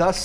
10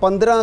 15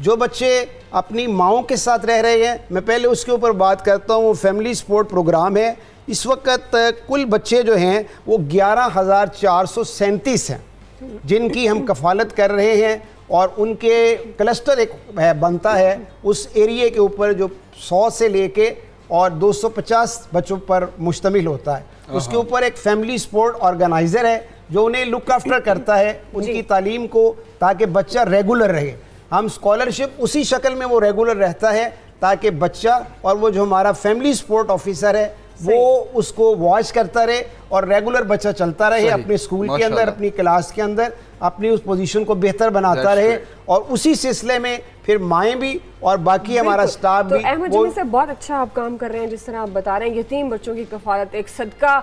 جو بچے اپنی ماؤں کے ساتھ رہ رہے ہیں، میں پہلے اس کے اوپر بات کرتا ہوں، وہ فیملی سپورٹ پروگرام ہے. اس وقت کل بچے جو ہیں وہ 11,437 ہیں جن کی ہم کفالت کر رہے ہیں، اور ان کے کلسٹر ایک بنتا ہے اس ایریے کے اوپر جو 100 سے لے کے اور 250 بچوں پر مشتمل ہوتا ہے. اس کے اوپر ایک فیملی سپورٹ آرگنائزر ہے جو انہیں لک آفٹر کرتا ہے ان کی تعلیم کو، تاکہ بچہ ریگولر رہے. ہم اسکالرشپ اسی شکل میں وہ ریگولر رہتا ہے تاکہ بچہ، اور وہ جو ہمارا فیملی سپورٹ آفیسر ہے وہ اس کو واچ کرتا رہے اور ریگولر بچہ چلتا رہے اپنے اسکول کے اندر، اپنی کلاس کے اندر، اپنی اس پوزیشن کو بہتر بناتا رہے. اور اسی سلسلے میں پھر مائیں بھی اور باقی ہمارا سٹاف بھی. تو احمد جمیل سے بہت اچھا آپ کام کر رہے ہیں، جس طرح آپ بتا رہے ہیں یتیم بچوں کی کفالت ایک صدقہ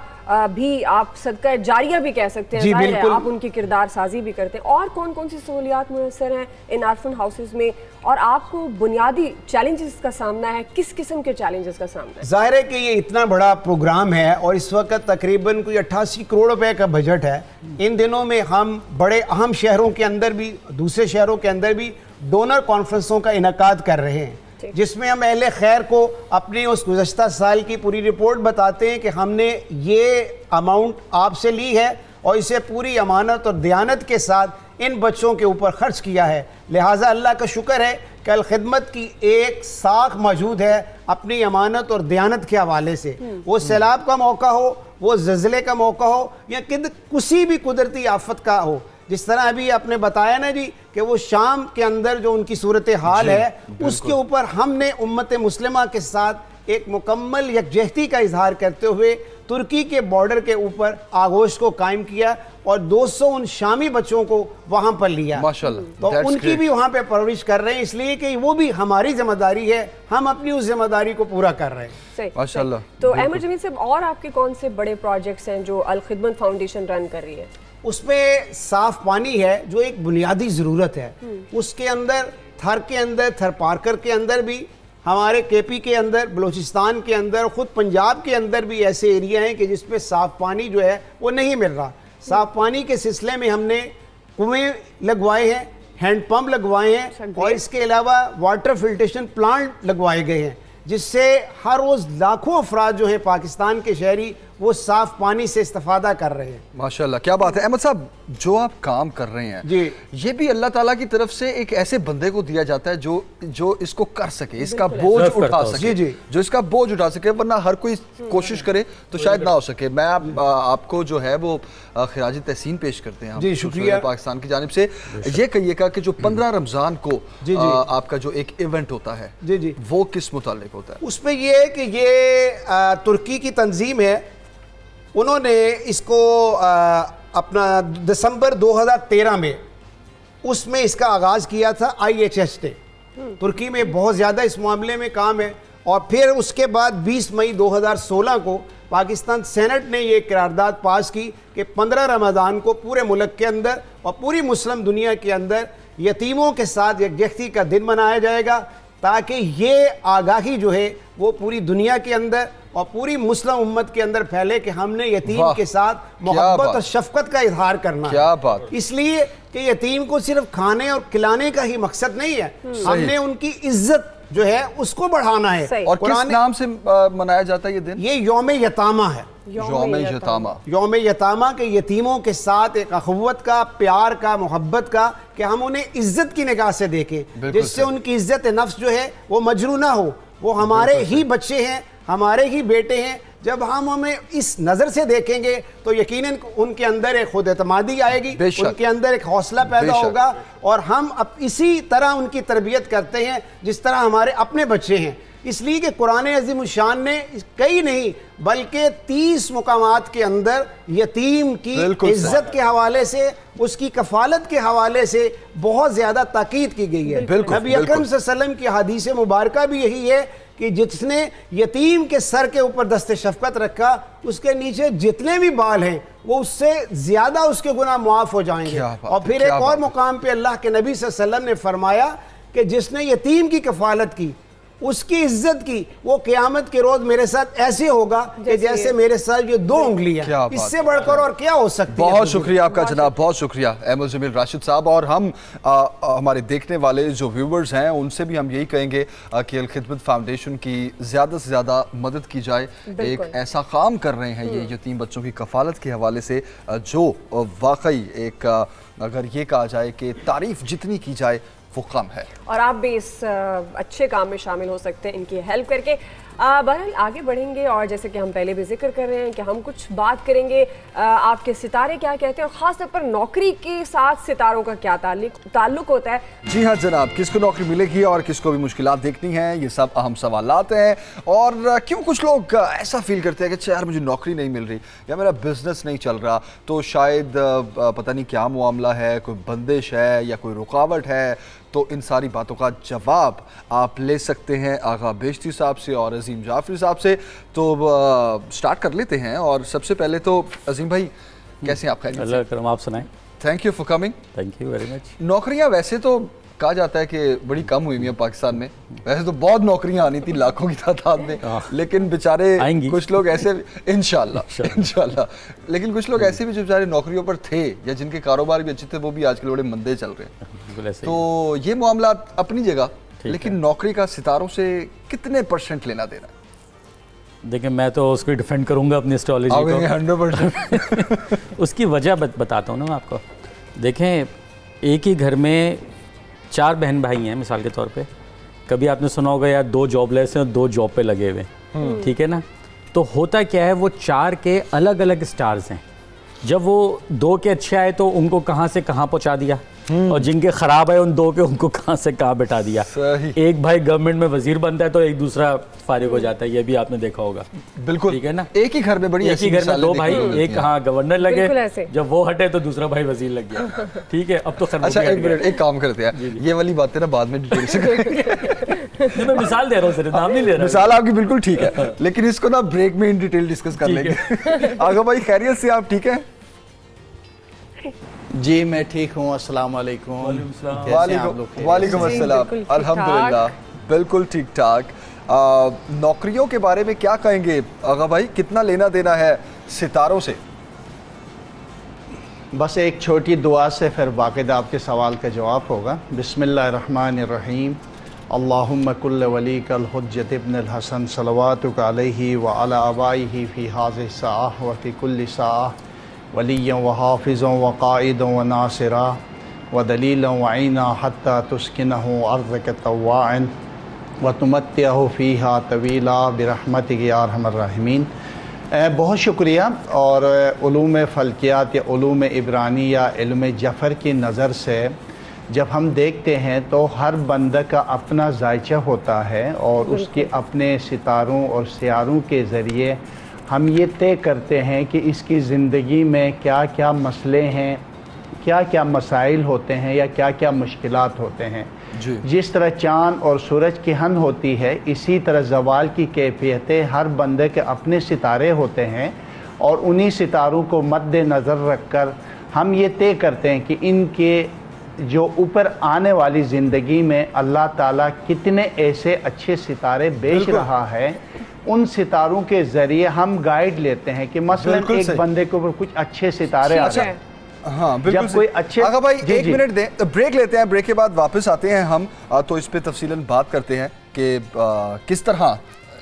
بھی، آپ صدقہ جاریہ بھی کہہ سکتے ہیں. ظاہر ہے آپ ان کی کردار سازی بھی کرتے ہیں. اور کون کون سی سہولیات میسر ہیں ان آرفن ہاؤسز میں، اور آپ کو بنیادی چیلنجز کا سامنا ہے، کس قسم کے چیلنجز کا سامنا ہے؟ ظاہر ہے کہ یہ اتنا بڑا پروگرام ہے اور اس وقت تقریباً کوئی 88 کروڑ روپے کا بجٹ ہے. ان دنوں میں ہم بڑے اہم شہروں کے اندر بھی، دوسرے شہروں کے اندر بھی ڈونر کانفرنسوں کا انعقاد کر رہے ہیں، جس میں ہم اہل خیر کو اپنی اس گزشتہ سال کی پوری رپورٹ بتاتے ہیں کہ ہم نے یہ اماؤنٹ آپ سے لی ہے اور اسے پوری امانت اور دیانت کے ساتھ ان بچوں کے اوپر خرچ کیا ہے. لہٰذا اللہ کا شکر ہے کہ الخدمت کی ایک ساکھ موجود ہے اپنی امانت اور دیانت کے حوالے سے. وہ سیلاب کا موقع ہو، وہ زلزلے کا موقع ہو، یا کسی بھی قدرتی آفت کا ہو. جس طرح ابھی آپ نے بتایا نا جی کہ وہ شام کے اندر جو ان کی صورتحال ہے، اس کے اوپر ہم نے امت مسلمہ کے ساتھ ایک مکمل یکجہتی کا اظہار کرتے ہوئے ترکی کے بارڈر کے اوپر آغوش کو قائم کیا اور 200 ان شامی بچوں کو وہاں پر لیا. ماشاءاللہ، تو ان کی بھی وہاں پہ پرورش کر رہے ہیں، اس لیے کہ وہ بھی ہماری ذمہ داری ہے، ہم اپنی اس ذمہ داری کو پورا کر رہے ہیں. ماشاءاللہ. تو احمد جمیل صاحب، اور آپ کے کون سے بڑے پروجیکٹس ہیں جو الخدمت فاؤنڈیشن رن کر رہی ہے؟ اس میں صاف پانی ہے جو ایک بنیادی ضرورت ہے. اس کے اندر تھر کے اندر، تھر پارکر کے اندر بھی، ہمارے کے پی کے اندر، بلوچستان کے اندر، خود پنجاب کے اندر بھی ایسے ایریا ہیں کہ جس پہ صاف پانی جو ہے وہ نہیں مل رہا. صاف پانی کے سلسلے میں ہم نے کنویں لگوائے ہیں، ہینڈ پمپ لگوائے ہیں، اور اس کے علاوہ واٹر فلٹریشن پلانٹ لگوائے گئے ہیں، جس سے ہر روز لاکھوں افراد جو ہیں پاکستان کے شہری وہ صاف پانی سے استفادہ کر رہے ہیں. ماشاءاللہ، کیا بات ہے. احمد صاحب، جو آپ کام کر رہے ہیں جی، یہ بھی اللہ تعالیٰ کی طرف سے ایک ایسے بندے کو دیا جاتا ہے جو اس کو کر سکے، اس کا بوجھ اٹھا سکے، جو اس کا بوجھ اٹھا سکے، ورنہ ہر کوئی کوشش کرے تو شاید نہ ہو سکے. میں آپ کو جو ہے وہ خراج تحسین پیش کرتے ہیں جی، شکریہ پاکستان کی جانب سے. یہ کہیے گا کہ جو 15 رمضان کو آپ کا جو ایک ایونٹ ہوتا ہے وہ کس متعلق ہوتا ہے؟ اس پہ یہ ہے کہ یہ ترکی کی تنظیم ہے، انہوں نے اس کو اپنا دسمبر 2013 میں اس میں اس کا آغاز کیا تھا. IHS نے ترکی میں بہت زیادہ اس معاملے میں کام ہے، اور پھر اس کے بعد 20 مئی 2016 کو پاکستان سینٹ نے یہ قرارداد پاس کی کہ 15 رمضان کو پورے ملک کے اندر اور پوری مسلم دنیا کے اندر یتیموں کے ساتھ یکجہتی کا دن منایا جائے گا، تاکہ یہ آگاہی جو ہے وہ پوری دنیا کے اندر اور پوری مسلم امت کے اندر پھیلے کہ ہم نے یتیم کے ساتھ محبت اور شفقت کا اظہار کرنا ہے. اس لیے کہ یتیم کو صرف کھانے اور کھلانے کا ہی مقصد نہیں ہے، ہم نے ان کی عزت جو ہے اس کو بڑھانا ہے. اور کس نام سے منایا جاتا ہے یہ دن؟ یہ یوم یتامہ ہے. یوم یتامہ کے یتیموں کے ساتھ ایک اخوت کا، پیار کا، محبت کا، کہ ہم انہیں عزت کی نگاہ سے دیکھیں، جس سے ان کی عزت نفس جو ہے وہ مجروح نہ ہو. وہ ہمارے ہی بچے ہیں، ہمارے ہی بیٹے ہیں. جب ہم ہمیں اس نظر سے دیکھیں گے تو یقیناً ان کے اندر ایک خود اعتمادی آئے گی، ان کے اندر ایک حوصلہ پیدا ہوگا، اور ہم اسی طرح ان کی تربیت کرتے ہیں جس طرح ہمارے اپنے بچے ہیں. اس لیے کہ قرآن عظیم الشان نے کئی نہیں بلکہ 30 مقامات کے اندر یتیم کی عزت کے حوالے سے، اس کی کفالت کے حوالے سے بہت زیادہ تاکید کی گئی ہے. نبی اکرم صلی اللہ علیہ وسلم کی حدیث مبارکہ بھی یہی ہے کہ جس نے یتیم کے سر کے اوپر دست شفقت رکھا، اس کے نیچے جتنے بھی بال ہیں وہ اس سے زیادہ اس کے گناہ معاف ہو جائیں گے. اور پھر ایک اور مقام پہ اللہ کے نبی صلی اللہ علیہ وسلم نے فرمایا کہ جس نے یتیم کی کفالت کی، اس کی عزت کی وہ قیامت کے روز میرے ساتھ ایسے ہوگا کہ جیسے میرے ساتھ یہ 2 انگلیاں. کیا بات اس سے بڑھ کر اور کیا ہو سکتی ہے. بہت شکریہ آپ کا جناب, بہت شکریہ احمد جمیل راشد صاحب. اور ہم ہمارے دیکھنے والے جو ویورز ہیں ان سے بھی ہم یہی کہیں گے کہ الخدمت فاؤنڈیشن کی زیادہ سے زیادہ مدد کی جائے. ایک ایسا کام کر رہے ہیں یہ یتیم بچوں کی کفالت کے حوالے سے جو واقعی ایک اگر یہ کہا جائے کہ تعریف جتنی کی جائے وہ کم ہے. اور آپ بھی اس اچھے کام میں شامل ہو سکتے ہیں ان کی ہیلپ کر کے. بہرحال آگے بڑھیں گے اور جیسے کہ ہم پہلے بھی ذکر کر رہے ہیں کہ ہم کچھ بات کریں گے آپ کے ستارے کیا کہتے ہیں اور خاص طور پر نوکری کے ساتھ ستاروں کا کیا تعلق ہوتا ہے. جی ہاں جناب, کس کو نوکری ملے گی اور کس کو بھی مشکلات دیکھنی ہیں, یہ سب اہم سوالات ہیں. اور کیوں کچھ لوگ ایسا فیل کرتے ہیں کہ یار مجھے نوکری نہیں مل رہی یا میرا بزنس نہیں چل رہا, تو شاید پتہ نہیں کیا معاملہ ہے, کوئی بندش ہے یا کوئی رکاوٹ ہے. تو ان ساری باتوں کا جواب آپ لے سکتے ہیں آغا بیشتی صاحب سے اور عظیم جعفری صاحب سے. تو سٹارٹ کر لیتے ہیں. اور سب سے پہلے تو عظیم بھائی کیسے ہیں آپ؟ خیریت سے؟ اللہ کرم, آپ سنائیں. Thank you for coming. Thank you very much. نوکریاں ویسے تو کہا جاتا ہے کہ بڑی کم ہوئی ہیں پاکستان میں, ویسے تو بہت نوکریاں آنی تھیں لاکھوں کی تعداد میں, لیکن بیچارے کچھ لوگ ایسے انشاءاللہ لیکن کچھ لوگ ایسے بھی جو بیچارے نوکریوں پر تھے یا جن کے کاروبار بھی اچھے تھے وہ بھی آج کل بڑے مندے چل رہے ہیں. تو یہ معاملات اپنی جگہ, لیکن نوکری کا ستاروں سے کتنے % لینا دینا؟ دیکھیں میں تو اس کو ڈیفینڈ کروں گا اپنی اسٹرالوجی کو. 100% اس کی وجہ بتاتا ہوں نا میں آپ کو. دیکھیں ایک ہی گھر میں 4 بہن بھائی ہیں مثال کے طور پہ, کبھی آپ نے سنا ہوگا یار 2 جاب لیس ہیں اور 2 جاب پہ لگے ہوئے ہیں, ٹھیک ہے نا. تو ہوتا کیا ہے, وہ 4 کے الگ الگ سٹارز ہیں. جب وہ 2 کے اچھے آئے تو ان کو کہاں سے کہاں پہنچا دیا, اور جن کے خراب آئے ان 2 کے ان کو کہاں سے کہاں بٹھا دیا. ایک بھائی گورنمنٹ میں وزیر بنتا ہے تو ایک دوسرا فارغ ہو جاتا ہے, یہ بھی آپ نے دیکھا ہوگا. بالکل ٹھیک ہے نا. ایک ہی گھر میں بڑی ایک ہی گھر میں 2 بھائی, ایک ہاں گورنر لگے, جب وہ ہٹے تو دوسرا بھائی وزیر لگ گیا. ٹھیک ہے, اب تو خیر. اچھا ایک منٹ, ایک کام کرتے ہیں, یہ والی باتیں نا بعد میں ڈیٹیل سے کریں گے. میں مثال دے رہا ہوں, صرف نام نہیں لے رہا. مثال آپ کی بالکل ٹھیک ہے, لیکن اس کو نا بریک میں ان ڈیٹیل ڈسکس کر لیں گے. آغا بھائی خیریت سے, آپ ٹھیک ہیں؟ جی میں ٹھیک ہوں, السلام علیکم. وعلیکم السلام. الحمدللہ بالکل ٹھیک ٹھاک. نوکریوں کے بارے میں کیا کہیں گے آغا بھائی, کتنا لینا دینا ہے ستاروں سے؟ بس ایک چھوٹی دعا سے پھر باقاعدہ آپ کے سوال کا جواب ہوگا. بسم اللہ الرحمن الرحیم. اللہم کل ولیک الحجت ابن الحسن صلواتک علیہ وعلی آبائہ فی ہذہ الساعہ وفی کل ساعہ ولیاں وحافظا وقائدا وناصرا ودلیلا وعینا حتی تسکنہ ارضک طواعا وتمتعہ فیہا طویلا برحمتک یا ارحم الراحمین. بہت شکریہ. اور علوم فلکیات یا علوم عبرانی یا علم جفر کی نظر سے جب ہم دیکھتے ہیں تو ہر بندہ کا اپنا ذائچہ ہوتا ہے, اور اس کے اپنے ستاروں اور سیاروں کے ذریعے ہم یہ طے کرتے ہیں کہ اس کی زندگی میں کیا کیا مسئلے ہیں, کیا کیا مسائل ہوتے ہیں یا کیا کیا مشکلات ہوتے ہیں. جس طرح چاند اور سورج کی ہن ہوتی ہے, اسی طرح زوال کی کیفیتیں ہر بندے کے اپنے ستارے ہوتے ہیں, اور انہی ستاروں کو مد نظر رکھ کر ہم یہ طے کرتے ہیں کہ ان کے جو اوپر آنے والی زندگی میں اللہ تعالیٰ کتنے ایسے اچھے ستارے بیچ رہا ہے. ان ستاروں کے ذریعے ہم گائیڈ لیتے ہیں کہ مثلا ایک بندے کے اوپر کچھ اچھے ستارے آ جائیں. ہاں بالکل کوئی اچھے. آغا بھائی ایک منٹ دیں, بریک لیتے ہیں, بریک کے بعد واپس آتے ہیں ہم, تو اس پہ تفصیلاً بات کرتے ہیں کہ کس طرح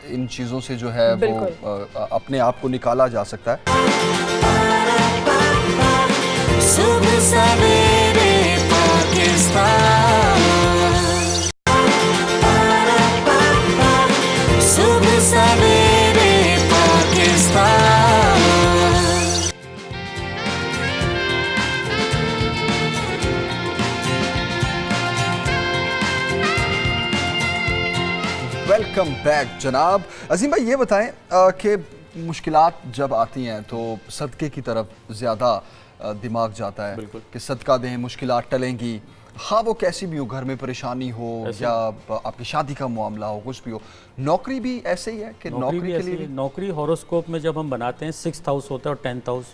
ان چیزوں سے جو ہے وہ اپنے آپ کو نکالا جا سکتا ہے. صبح سویرے پاکستان, صبح سویرے پاکستان. ویلکم بیک جناب. عظیم بھائی یہ بتائیں کہ مشکلات جب آتی ہیں تو صدقے کی طرف زیادہ دماغ جاتا ہے کہ صدقہ دیں, مشکلات ٹلیں گی, ہاں وہ کیسی بھی ہو, گھر میں پریشانی ہو یا آپ کی شادی کا معاملہ ہو, کچھ بھی ہو. نوکری بھی ایسے ہی ہے کہ نوکری کے لیے نوکری ہاروسکوپ میں جب ہم بناتے ہیں 6th ہاؤس ہوتا ہے اور 10th ہاؤس,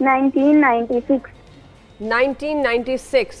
1996। 1996।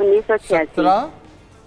1986। 17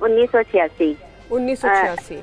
1986। 1986।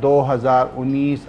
2019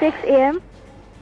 6 AM।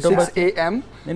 6 AM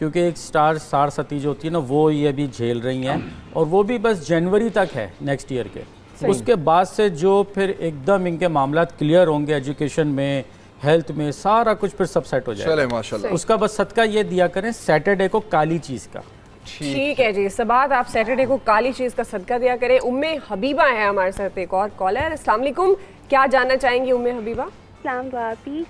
کیونکہ ایک سار ستی جو ہوتی ہے نا وہ یہ بھی جھیل رہی ہیں اور وہ بھی بس جنوری تک ہے نیکسٹ ایئر کے. اس کے بعد سے جو پھر ایک دم ان کے معاملات کلیئر ہوں گے ایجوکیشن میں, ہیلتھ میں, سارا کچھ پھر سب سیٹ ہو جائے گا. ماشاءاللہ. اس کا بس صدقہ یہ دیا کریں سیٹرڈے کو کالی چیز کا. ٹھیک ہے جی, سبات آپ سیٹرڈے کو کالی چیز کا صدقہ دیا کریں. حبیبہ ہے ہمارے ساتھ ایک اور کالر. السلام علیکم, کیا جاننا چاہیں گی حبیبہ؟ السلام علیکم,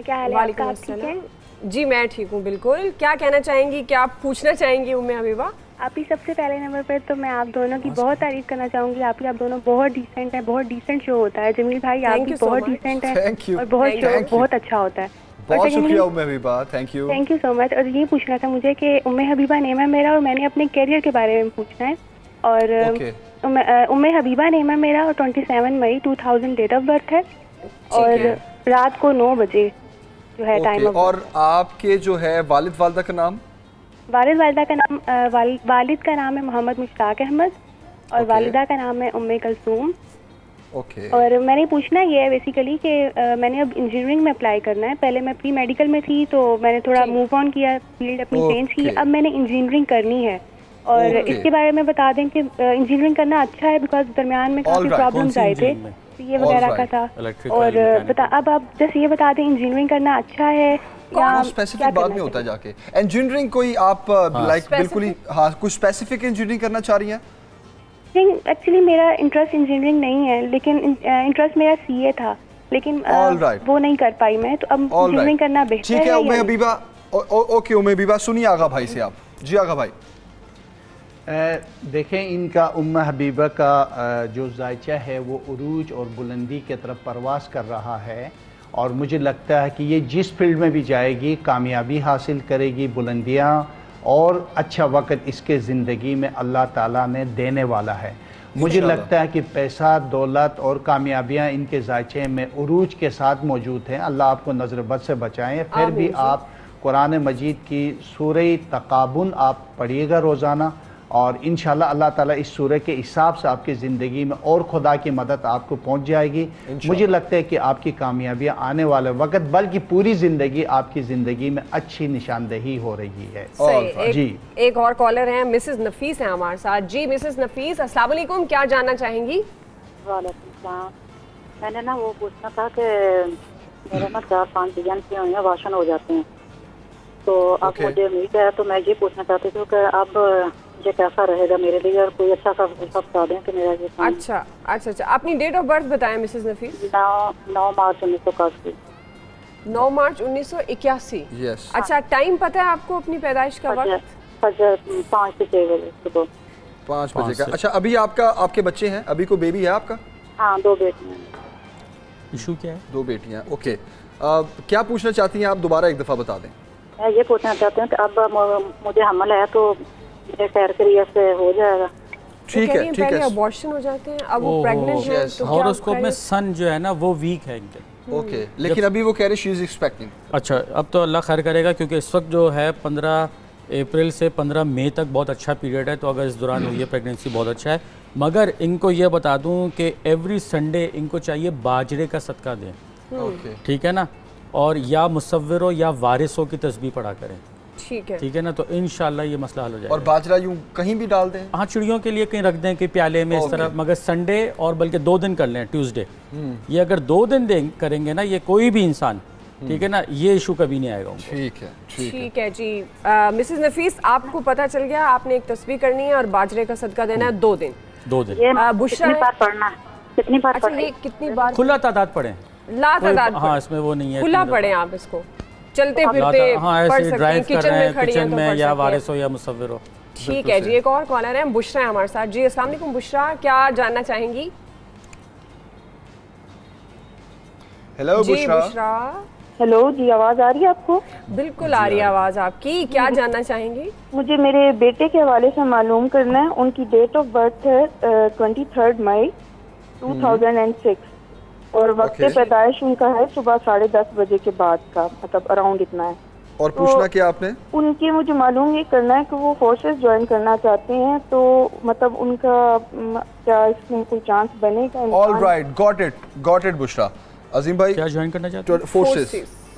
کیا حال ہے آپ کا, آپ ٹھیک ہیں؟ جی میں ٹھیک ہوں بالکل. کیا کہنا چاہیں گی, کیا آپ پوچھنا چاہیں گی حبیبہ؟ آپ ہی سب سے پہلے نمبر پر تو میں آپ دونوں کی بہت تعریف کرنا چاہوں گی. آپ دونوں بہت ڈیسنٹ ہیں, بہت ڈیسنٹ شو ہوتا ہے. جمیل بھائی آپ بھی بہت ڈیسنٹ ہیں اور بہت اچھا ہوتا ہے. بہت شکریہ حبیبہ, تھینک یو سو مچ. اور یہ پوچھنا تھا مجھے کہ حبیبہ نیم ہے میرا اور میں نے اپنے کیریئر کے بارے میں پوچھنا ہے. اور حبیبہ نیم ہے میرا اور 27 مئی 2000 ڈیٹ آف برتھ ہے اور رات کو 9 بجے جو ہے ٹائم. اور آپ کے جو ہے والد والدہ کا نام؟ والدہ کا نام والد کا نام ہے محمد مشتاق احمد اور والدہ کا نام ہے کلثوم. اور میں نے پوچھنا یہ ہے بیسیکلی کہ میں نے اب انجینئرنگ میں اپلائی کرنا ہے. پہلے میں پری میڈیکل میں تھی تو میں نے تھوڑا موو آن کیا, فیلڈ اپنی چینج کی. اب میں نے انجینئرنگ کرنی ہے اور اس کے بارے میں بتا دیں کہ انجینئرنگ کرنا اچھا ہے بیکاز درمیان میں کافی پرابلمس آئے تھے یہ وغیرہ کا تھا. اور اب آپ جیسے یہ بتا دیں انجینئرنگ کرنا اچھا ہے یا اسپیسیفک بعد میں ہوتا ہے جا کے انجینئرنگ کوئی آپ لائک بالکل ہی ہاں کچھ اسپیسیفک انجینئرنگ کرنا چاہ رہی ہیں؟ ایکچولی میرا انٹرسٹ انجینئرنگ نہیں ہے لیکن انٹرسٹ میرا سی اے تھا لیکن وہ نہیں کر پائی میں, تو اب انجینئرنگ کرنا بہتر ہے. ٹھیک ہے حبیبہ, اوکے حبیبہ سنیے آغا بھائی سے آپ. جی آغا بھائی. دیکھیں ان کا حبیبہ کا جو ذائچہ ہے وہ عروج اور بلندی کی طرف پرواز کر رہا ہے اور مجھے لگتا ہے کہ یہ جس فیلڈ میں بھی جائے گی کامیابی حاصل کرے گی, بلندیاں اور اچھا وقت اس کے زندگی میں اللہ تعالیٰ نے دینے والا ہے. مجھے لگتا ہے کہ پیسہ, دولت اور کامیابیاں ان کے ذائچے میں عروج کے ساتھ موجود ہیں. اللہ آپ کو نظر بد سے بچائیں. پھر بھی آپ قرآن مجید کی سورہ تغابن آپ پڑھیے گا روزانہ اور انشاءاللہ اللہ تعالیٰ اس سورہ کے حساب سے آپ کی زندگی میں اور خدا کی مدد آپ کو پہنچ جائے گی. مجھے لگتا ہے کہ آپ کی کامیابیاں آنے والے وقت بلکہ پوری زندگی آپ کی زندگی میں اچھی نشاندہی ہو رہی ہے. جی ایک اور کالر ہیں مسز نفیس ہیں ہمارے ساتھ. جی مسز نفیس السلام علیکم, کیا جاننا چاہیں گی؟ وعلیکم السلام. میں نے وہ پوچھنا تھا کہ میرے 4-5 ایجنسی ہوئی ہیں واشن ہو جاتے ہیں تو اب مجھے امید ہے تو میں یہ پوچھنا چاہتی ہوں کہ اب یہ کیسا رہے گا میرے لیے اور کوئی اچھا سا بتا دیں کہ میرا یہ اچھا اپنی ڈیٹ آف برتھ بتائیں مسز نفیس. 9 مارچ 1981. 9 مارچ 1981. اچھا ٹائم پتہ ہے آپ کو اپنی پیدائش کا وقت؟ 5 سے 6 بجے صبح 5 بجے کا. اچھا ابھی آپ کے بچے ہیں, ابھی کوئی بیبی ہے آپ کا؟ ہاں 2 بیٹیاں ہیں. ایشو کیا ہے؟ 2 بیٹیاں. اوکے کیا پوچھنا چاہتی ہیں آپ دوبارہ ایک دفعہ بتا دیں. میں یہ پوچھنا چاہتی ہوں کہ اب مجھے حمل ہے تو میرے خیر کریے سے ہو جائے گا؟ ٹھیک ہے پہلے ابورشن ہو جاتے ہیں, اب وہ پریگننٹ ہیں تو ہاروسکوپ میں سن جو ہے نا وہ ویک ہے ان کے. اوکے لیکن ابھی وہ کہہ رہے شی از ایکسپیکٹنگ. اچھا اب تو اللہ خیر کرے گا کیونکہ اس وقت جو ہے 15 اپریل سے 15 مئی تک بہت اچھا پیریڈ ہے, تو اگر اس دوران ہوئی ہے پریگننسی بہت اچھا ہے. مگر ان کو یہ بتا دوں کہ ایوری سنڈے ان کو چاہیے باجرے کا صدقہ دیں, ٹھیک ہے نا, اور یا مصوروں یا وارثوں کی تسبیح پڑھا کریں. ٹھیک ہے نا, تو انشاءاللہ یہ مسئلہ حل ہو جائے گا. اور باجرہ یوں کہیں بھی ڈال دیں؟ ہاں چڑیوں کے لیے کہیں رکھ دیں کہ پیالے میں اس طرح, مگر سنڈے اور بلکہ 2 دن کر لیں, ٹیوزڈے. یہ اگر 2 دن کریں گے نا یہ کوئی بھی انسان, ٹھیک ہے نا, یہ ایشو کبھی نہیں آئے گا. ٹھیک ہے جی مسز نفیس آپ کو پتہ چل گیا, آپ نے ایک تسبیح کرنی ہے اور باجرے کا صدقہ دینا ہے 2 دن. کتنی بار پڑھنا ہے؟ کتنی بار؟ کھلا تعداد پڑھیں, لا تعداد. ہاں اس میں وہ نہیں ہے, کھلا پڑھیں آپ اس کو, چلتے پھرتے پڑھ سکتے ہیں, کچن میں کھڑی ہیں تو پڑھ سکتے ہیں, یا وارث ہو یا مصور ہو. ٹھیک ہے جی. ایک اور کالر ہے بشرا ہے ہمارے ساتھ. جی السلام علیکم بشرا, کیا جاننا چاہیں گی؟ ہیلو بشرا. ہیلو جی آواز آ رہی ہے آپ کو؟ بالکل آ رہی ہے آواز آپ کی, کیا جاننا چاہیں گی؟ مجھے میرے بیٹے کے حوالے سے معلوم کرنا ہے. ان کی ڈیٹ آف برتھ ہے 23 مئی 2006 اور وقت پیدائش ان کا ہے صبح 10:30 بجے کے بعد کا, مطلب اراؤنڈ اتنا ہے. اور پوچھنا کیا آپ نے؟ ان کی مجھے معلوم یہ کرنا ہے کہ وہ فورسز جوائن کرنا چاہتے ہیں, تو مطلب ان کا کیا اس میں کوئی چانس بنے گا؟ All right, got it Bushra. Azeem بھائی کیا جوائن کرنا چاہتے ہیں؟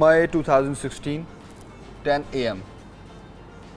May 2016, 10 AM.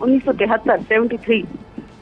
1973 73।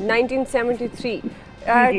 1973।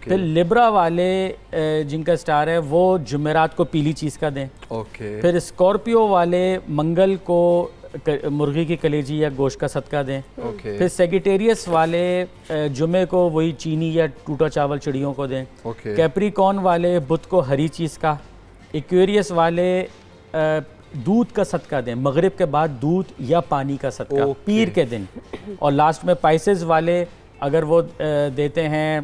پھر لبرا والے جن کا سٹار ہے وہ جمعرات کو پیلی چیز کا دیں. پھر اسکارپیو والے منگل کو مرغی کی کلیجی یا گوشت کا صدقہ دیں. پھر سیگیٹیریس والے جمعے کو وہی چینی یا ٹوٹا چاول چڑیوں کو دیں. کیپریکون والے بدھ کو ہری چیز کا. ایکویریس والے دودھ کا صدقہ دیں, مغرب کے بعد دودھ یا پانی کا صدقہ پیر کے دن. اور لاسٹ میں پائسز والے اگر وہ دیتے ہیں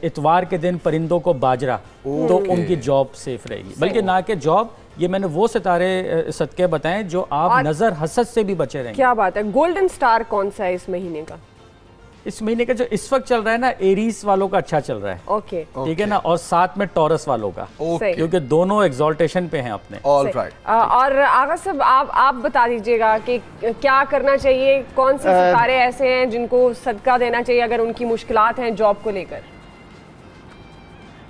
اتوار کے دن پرندوں کو باجرہ تو ان کی جاب سیف رہے گی. بلکہ نہ کہ جاب, یہ میں نے وہ ستارے صدقے بتائیں جو آپ نظر حسد سے بھی بچے رہیں گے. کیا بات ہے. گولڈن سٹار کون سا ہے اس مہینے کا؟ اس مہینے کا جو اس وقت چل رہا ہے نا, ایریس والوں کا اچھا چل رہا ہے. ٹھیک ہے نا, اور ساتھ میں ٹورس والوں کا, کیونکہ دونوں ایگزالٹیشن پہ ہیں اپنے. اور آغا صاحب آپ بتا دیجئے گا کہ کیا کرنا چاہیے, کون سے ستارے ایسے ہیں جن کو صدقہ دینا چاہیے اگر ان کی مشکلات ہیں جاب کو لے کر؟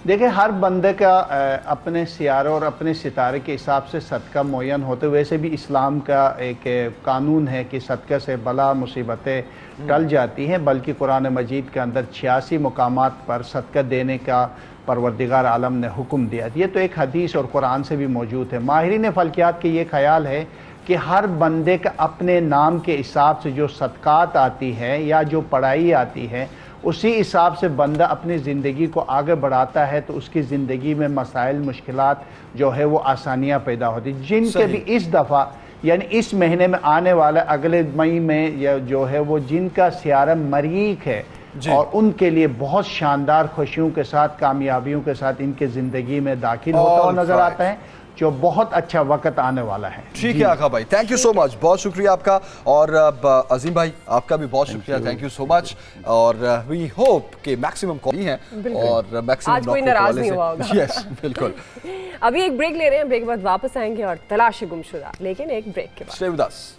دیکھیں, ہر بندے کا اپنے سیارے اور اپنے ستارے کے حساب سے صدقہ معین ہوتے. ویسے بھی اسلام کا ایک قانون ہے کہ صدقہ سے بلا مصیبتیں ٹل جاتی ہیں, بلکہ قرآن مجید کے اندر 86 مقامات پر صدقہ دینے کا پروردگار عالم نے حکم دیا. یہ تو ایک حدیث اور قرآن سے بھی موجود ہے. ماہرین فلکیات کے یہ خیال ہے کہ ہر بندے کا اپنے نام کے حساب سے جو صدقات آتی ہے یا جو پڑھائی آتی ہے, اسی حساب سے بندہ اپنی زندگی کو آگے بڑھاتا ہے تو اس کی زندگی میں مسائل مشکلات جو ہے وہ آسانیاں پیدا ہوتی. جن کے بھی اس دفعہ یعنی اس مہینے میں آنے والا اگلے مئی میں جو ہے وہ جن کا سیارہ مریخ ہے اور ان کے لیے بہت شاندار خوشیوں کے ساتھ, کامیابیوں کے ساتھ ان کے زندگی میں داخل ہوتا ہوا نظر آتا ہے, جو بہت اچھا وقت آنے والا ہے. ٹھیک ہے آقا بھائی, تھینک یو سو مچ, بہت شکریہ آپ کا. اور عظیم بھائی آپ کا بھی بہت شکریہ, تھینک یو سو مچ. اور وی ہوپ کہ میکسیمم کال ہی ہیں اور میکسیمم آج کوئی ناراض نہیں ہوا ہوگا. یس بالکل. ابھی ایک بریک لے رہے ہیں, بریک کے بعد واپس آئیں گے اور تلاش گمشدہ, لیکن ایک بریک کے بعد. Stay with us.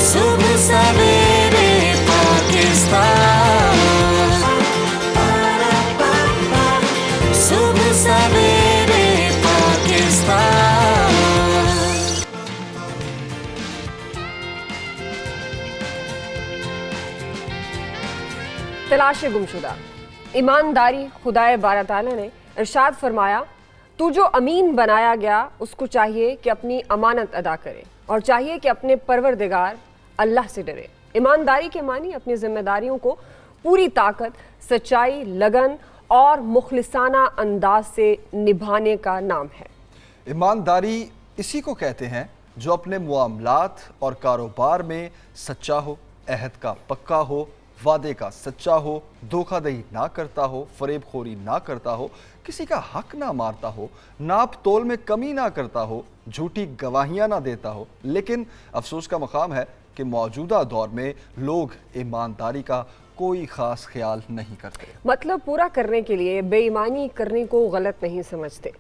صبح سویرے پاکستان, صبح سویرے پاکستان. تلاش گمشدہ. ایمانداری خدائے بارہ تعالیٰ نے ارشاد فرمایا, تو جو امین بنایا گیا اس کو چاہیے کہ اپنی امانت ادا کرے اور چاہیے کہ اپنے پروردگار اللہ سے ڈرے. ایمانداری کے معنی اپنی ذمہ داریوں کو پوری طاقت, سچائی, لگن اور مخلصانہ انداز سے نبھانے کا نام ہے. ایمانداری اسی کو کہتے ہیں جو اپنے معاملات اور کاروبار میں سچا ہو, عہد کا پکا ہو, وعدے کا سچا ہو, دھوکہ دہی نہ کرتا ہو, فریب خوری نہ کرتا ہو, کسی کا حق نہ مارتا ہو, ناپ تول میں کمی نہ کرتا ہو, جھوٹی گواہیاں نہ دیتا ہو. لیکن افسوس کا مقام ہے کہ موجودہ دور میں لوگ ایمانداری کا کوئی خاص خیال نہیں کرتے. مطلب پورا کرنے کے لیے بے ایمانی کرنے کو غلط نہیں سمجھتے.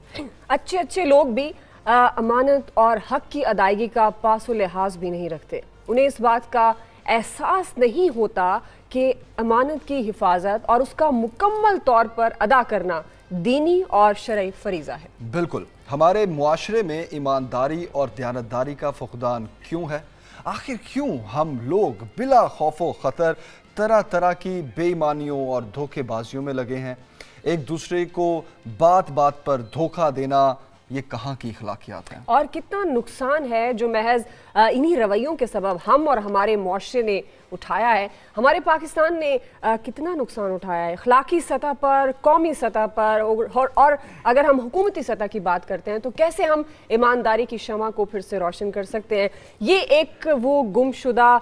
اچھے لوگ بھی امانت اور حق کی ادائیگی کا پاس و لحاظ بھی نہیں رکھتے. انہیں اس بات کا احساس نہیں ہوتا کہ امانت کی حفاظت اور اس کا مکمل طور پر ادا کرنا دینی اور شرعی فریضہ ہے. بالکل. ہمارے معاشرے میں ایمانداری اور دیانتداری کا فقدان کیوں ہے؟ آخر کیوں ہم لوگ بلا خوف و خطر طرح طرح کی بے ایمانیوں اور دھوکے بازیوں میں لگے ہیں؟ ایک دوسرے کو بات بات پر دھوکہ دینا یہ کہاں کی اخلاقیات ہیں؟ اور کتنا نقصان ہے جو محض انہی رویوں کے سبب ہم اور ہمارے معاشرے نے اٹھایا ہے. ہمارے پاکستان نے کتنا نقصان اٹھایا ہے اخلاقی سطح پر, قومی سطح پر, اور اگر ہم حکومتی سطح کی بات کرتے ہیں تو کیسے ہم ایمانداری کی شمع کو پھر سے روشن کر سکتے ہیں. یہ ایک وہ گم شدہ,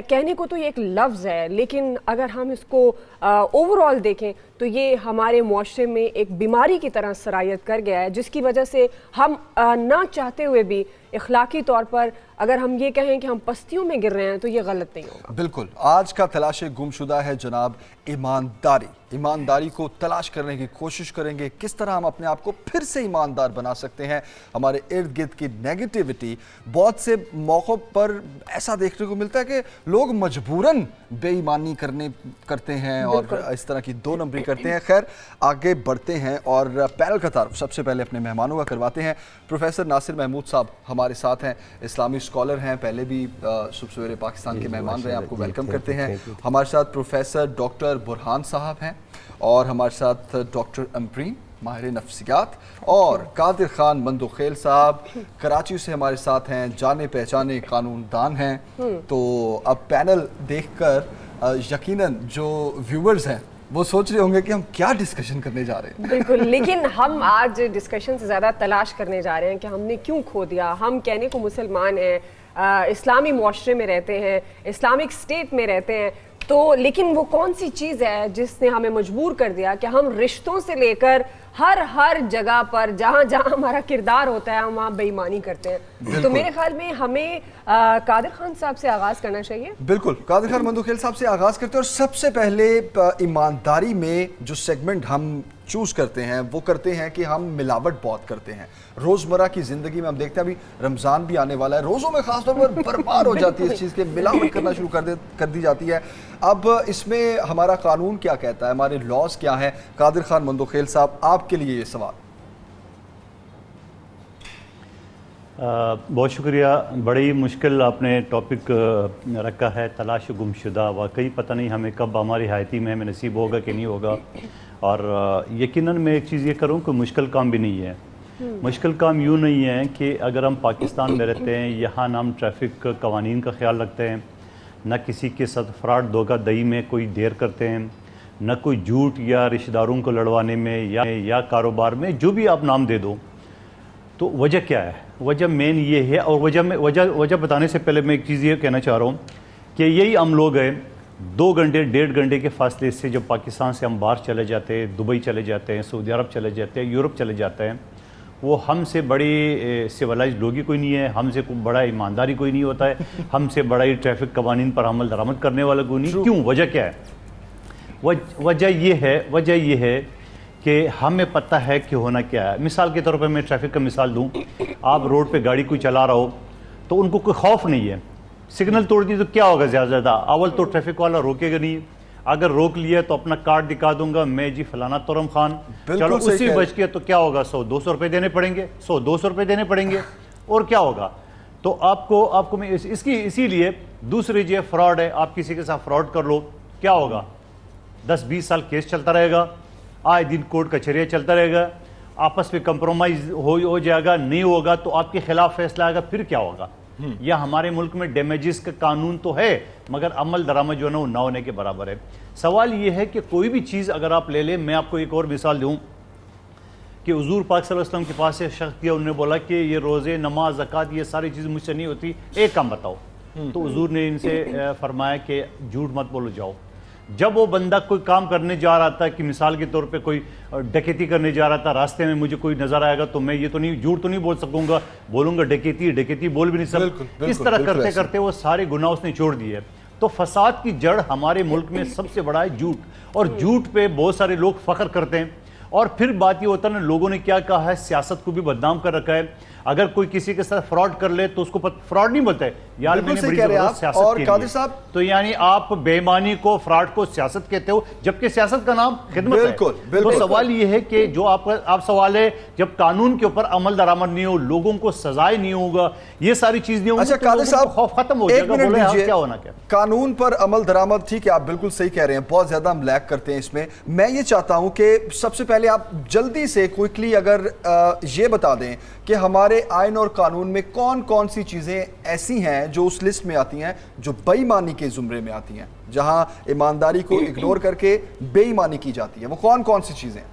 کہنے کو تو یہ ایک لفظ ہے, لیکن اگر ہم اس کو اوور آل دیکھیں تو یہ ہمارے معاشرے میں ایک بیماری کی طرح سرایت کر گیا ہے, جس کی وجہ سے ہم نہ چاہتے ہوئے بھی اخلاقی طور پر اگر ہم یہ کہیں کہ ہم پستیوں میں گر رہے ہیں تو یہ غلط نہیں ہوگا. بالکل. آج کا تلاش گمشدہ ہے جناب ایمانداری. ایمانداری کو تلاش کرنے کی کوشش کریں گے, کس طرح ہم اپنے آپ کو پھر سے ایماندار بنا سکتے ہیں. ہمارے ارد گرد کی نیگیٹیوٹی بہت سے موقعوں پر ایسا دیکھنے کو ملتا ہے کہ لوگ مجبوراً بے ایمانی کرتے ہیں اور اس طرح کی 2 نمبری کرتے ہیں. خیر آگے بڑھتے ہیں اور پینل کا تعارف سب سے پہلے اپنے مہمانوں کا کرواتے ہیں. پروفیسر ناصر محمود صاحب ہمارے ساتھ ہیں, اسلامی اسکالر ہیں, پہلے بھی صبح سویرے پاکستان کے مہمان رہے ہیں, آپ کو ویلکم کرتے ہیں. ہمارے ساتھ پروفیسر ڈاکٹر برہان صاحب ہیں اور ہمارے ساتھ ڈاکٹر امپرین ماہر نفسیات, اور قادر خان مندوخیل صاحب کراچی سے ہمارے ساتھ ہیں, جانے پہچانے قانون دان ہیں. تو اب پینل دیکھ کر یقیناً جو ویورز ہیں وہ سوچ رہے ہوں گے کہ ہم کیا ڈسکشن کرنے جا رہے ہیں. بالکل, لیکن ہم آج ڈسکشن سے زیادہ تلاش کرنے جا رہے ہیں کہ ہم نے کیوں کھو دیا. ہم کہنے کو مسلمان ہیں, اسلامی معاشرے میں رہتے ہیں, اسلامک اسٹیٹ میں رہتے ہیں, تو لیکن وہ کون سی چیز ہے جس نے ہمیں مجبور کر دیا کہ ہم رشتوں سے لے کر ہر جگہ پر جہاں جہاں ہمارا کردار ہوتا ہے ہم وہاں بے ایمانی کرتے ہیں. تو میرے خیال میں ہمیں قادر خان صاحب سے آغاز کرنا چاہیے. بالکل, قادر خان مندوخیل صاحب سے آغاز کرتے ہیں. اور سب سے پہلے ایمانداری میں جو سیگمنٹ ہم چوز کرتے ہیں وہ کرتے ہیں کہ ہم ملاوٹ بہت کرتے ہیں. روزمرہ کی زندگی میں ہم دیکھتے ہیں, ابھی رمضان بھی آنے والا ہے, روزوں میں خاص طور پر برباد ہو جاتی ہے اس چیز کے, ملاوٹ کرنا شروع کر دی جاتی ہے. اب اس میں ہمارا قانون کیا کہتا ہے, ہمارے لاز کیا ہیں؟ قادر خان مندوخیل صاحب آپ کے لیے یہ سوال. بہت شکریہ. بڑی مشکل آپ نے ٹاپک رکھا ہے, تلاش گمشدہ. واقعی پتہ نہیں ہمیں کب ہماری حیاتی میں ہمیں نصیب ہوگا کہ نہیں ہوگا. اور یقیناً میں ایک چیز یہ کروں کہ مشکل کام بھی نہیں ہے. مشکل کام یوں نہیں ہے کہ اگر ہم پاکستان میں رہتے ہیں, یہاں نہ ہم ٹریفک قوانین کا خیال رکھتے ہیں, نہ کسی کے ساتھ فراڈ دھوکہ دہی میں کوئی دیر کرتے ہیں, نہ کوئی جھوٹ یا رشتہ داروں کو لڑوانے میں یا کاروبار میں, جو بھی آپ نام دے دو. تو وجہ کیا ہے؟ وجہ مین یہ ہے. اور وجہ بتانے سے پہلے میں ایک چیز یہ کہنا چاہ رہا ہوں کہ یہی ہم لوگ ہیں 2 گھنٹے 1.5 گھنٹے کے فاصلے سے جب پاکستان سے ہم باہر چلے جاتے ہیں, دبئی چلے جاتے ہیں, سعودی عرب چلے جاتے ہیں, یورپ چلے جاتے ہیں, وہ ہم سے بڑی سیولائزڈ لوگ ہی کوئی نہیں ہے, ہم سے کوئی بڑا ایمانداری کوئی نہیں ہوتا ہے, ہم سے بڑا ہی ٹریفک قوانین پر عمل درآمد کرنے والا کوئی نہیں. کیوں؟ وجہ کیا ہے؟ وجہ یہ ہے کہ ہمیں پتہ ہے کہ ہونا کیا ہے. مثال کے طور پہ میں ٹریفک کا مثال دوں. آپ روڈ پہ گاڑی کوئی چلا رہا ہو تو ان کو کوئی خوف نہیں ہے. سگنل توڑ دی تو کیا ہوگا؟ زیادہ اول تو ٹریفک والا روکے گا نہیں, اگر روک لیا تو اپنا کارڈ دکھا دوں گا, میں جی فلانا تورم خان, چلو اسی بچ کے تو کیا ہوگا, 100-200 روپے دینے پڑیں گے, 100-200 روپے دینے پڑیں گے, اور کیا ہوگا. تو آپ کو میں اسی لیے دوسری جو فراڈ ہے, آپ کسی کے ساتھ فراڈ کر لو, کیا ہوگا, 10-20 سال کیس چلتا رہے گا, آئے دن کورٹ کچہریاں چلتا رہے گا, آپس میں کمپرومائز ہو جائے گا, نہیں ہوگا تو آپ کے خلاف فیصلہ آئے گا, پھر کیا ہوگا. یا ہمارے ملک میں ڈیمیجز کا قانون تو ہے مگر عمل درآمد جو ہے نا وہ نہ ہونے کے برابر ہے. سوال یہ ہے کہ کوئی بھی چیز اگر آپ لے لیں, میں آپ کو ایک اور مثال دوں کہ حضور پاک صلی اللہ علیہ وسلم کے پاس ایک شخص کیا, انہوں نے بولا کہ یہ روزے, نماز, زکوٰۃ, یہ ساری چیزیں مجھ سے نہیں ہوتی, ایک کام بتاؤ. تو حضور نے ان سے فرمایا کہ جھوٹ مت بولو, جاؤ. جب وہ بندہ کوئی کام کرنے جا رہا تھا, کہ مثال کے طور پہ کوئی ڈکیتی کرنے جا رہا تھا, راستے میں مجھے کوئی نظر آئے گا تو میں یہ تو نہیں, جھوٹ تو نہیں بول سکوں گا, بولوں گا ڈکیتی بول بھی نہیں سکتا. اس طرح کرتے کرتے وہ سارے گناہ اس نے چھوڑ دیے. تو فساد کی جڑ ہمارے ملک میں سب سے بڑا ہے جھوٹ, اور جھوٹ پہ بہت سارے لوگ فخر کرتے ہیں. اور پھر بات یہ ہوتا ہے نا, لوگوں نے کیا کہا ہے, سیاست کو بھی بدنام کر رکھا ہے. اگر کوئی کسی کے ساتھ فراڈ کر لے تو اس کو فراڈ نہیں بولتا ہے, یار میں نے بڑی ضرورت سیاست کے لیے. تو یعنی آپ بے ایمانی کو, فراڈ کو سیاست کہتے ہو, جبکہ سیاست کا نام خدمت ہے. تو سوال یہ ہے کہ جو آپ سوال ہے, جب قانون کے اوپر عمل درآمد نہیں ہو, لوگوں کو سزائے نہیں ہوگا, یہ ساری چیز نہیں ہوگی, تو لوگوں کو خوف ختم ہو جائے گا. بولے آپ کیا ہونا کیا قانون پر عمل درآمد. ٹھیک ہے, آپ بالکل صحیح کہہ رہے ہیں, بہت زیادہ ہم لیک کرتے ہیں اس میں. میں یہ چاہتا ہوں کہ سب سے پہلے آپ جلدی سے کوئکلی اگر یہ بتا دیں کہ ہمارے آئین اور قانون میں کون کون سی چیزیں ایسی ہیں جو اس لسٹ میں آتی ہیں جو بے ایمانی کے زمرے میں آتی ہیں, جہاں ایمانداری کو اگنور کر کے بے ایمانی کی جاتی ہے, وہ کون کون سی چیزیں ہیں؟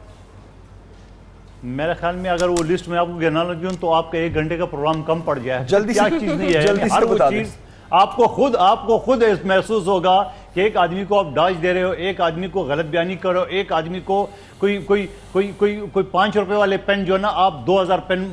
میرے خیال میں اگر وہ لسٹ میں آپ کو گننا لگی ہوں تو آپ کا 1 گھنٹے کا پروگرام کم پڑ جائے. جلدی کیا چیز نہیں ہے, ہر وہ چیز آپ کو خود محسوس ہوگا کہ ایک آدمی کو آپ ڈاج دے رہے ہو, ایک آدمی کو غلط بیانی کرو, ایک آدمی کو کوئی 5 روپے والے پین جو ہے نا آپ 2000 پین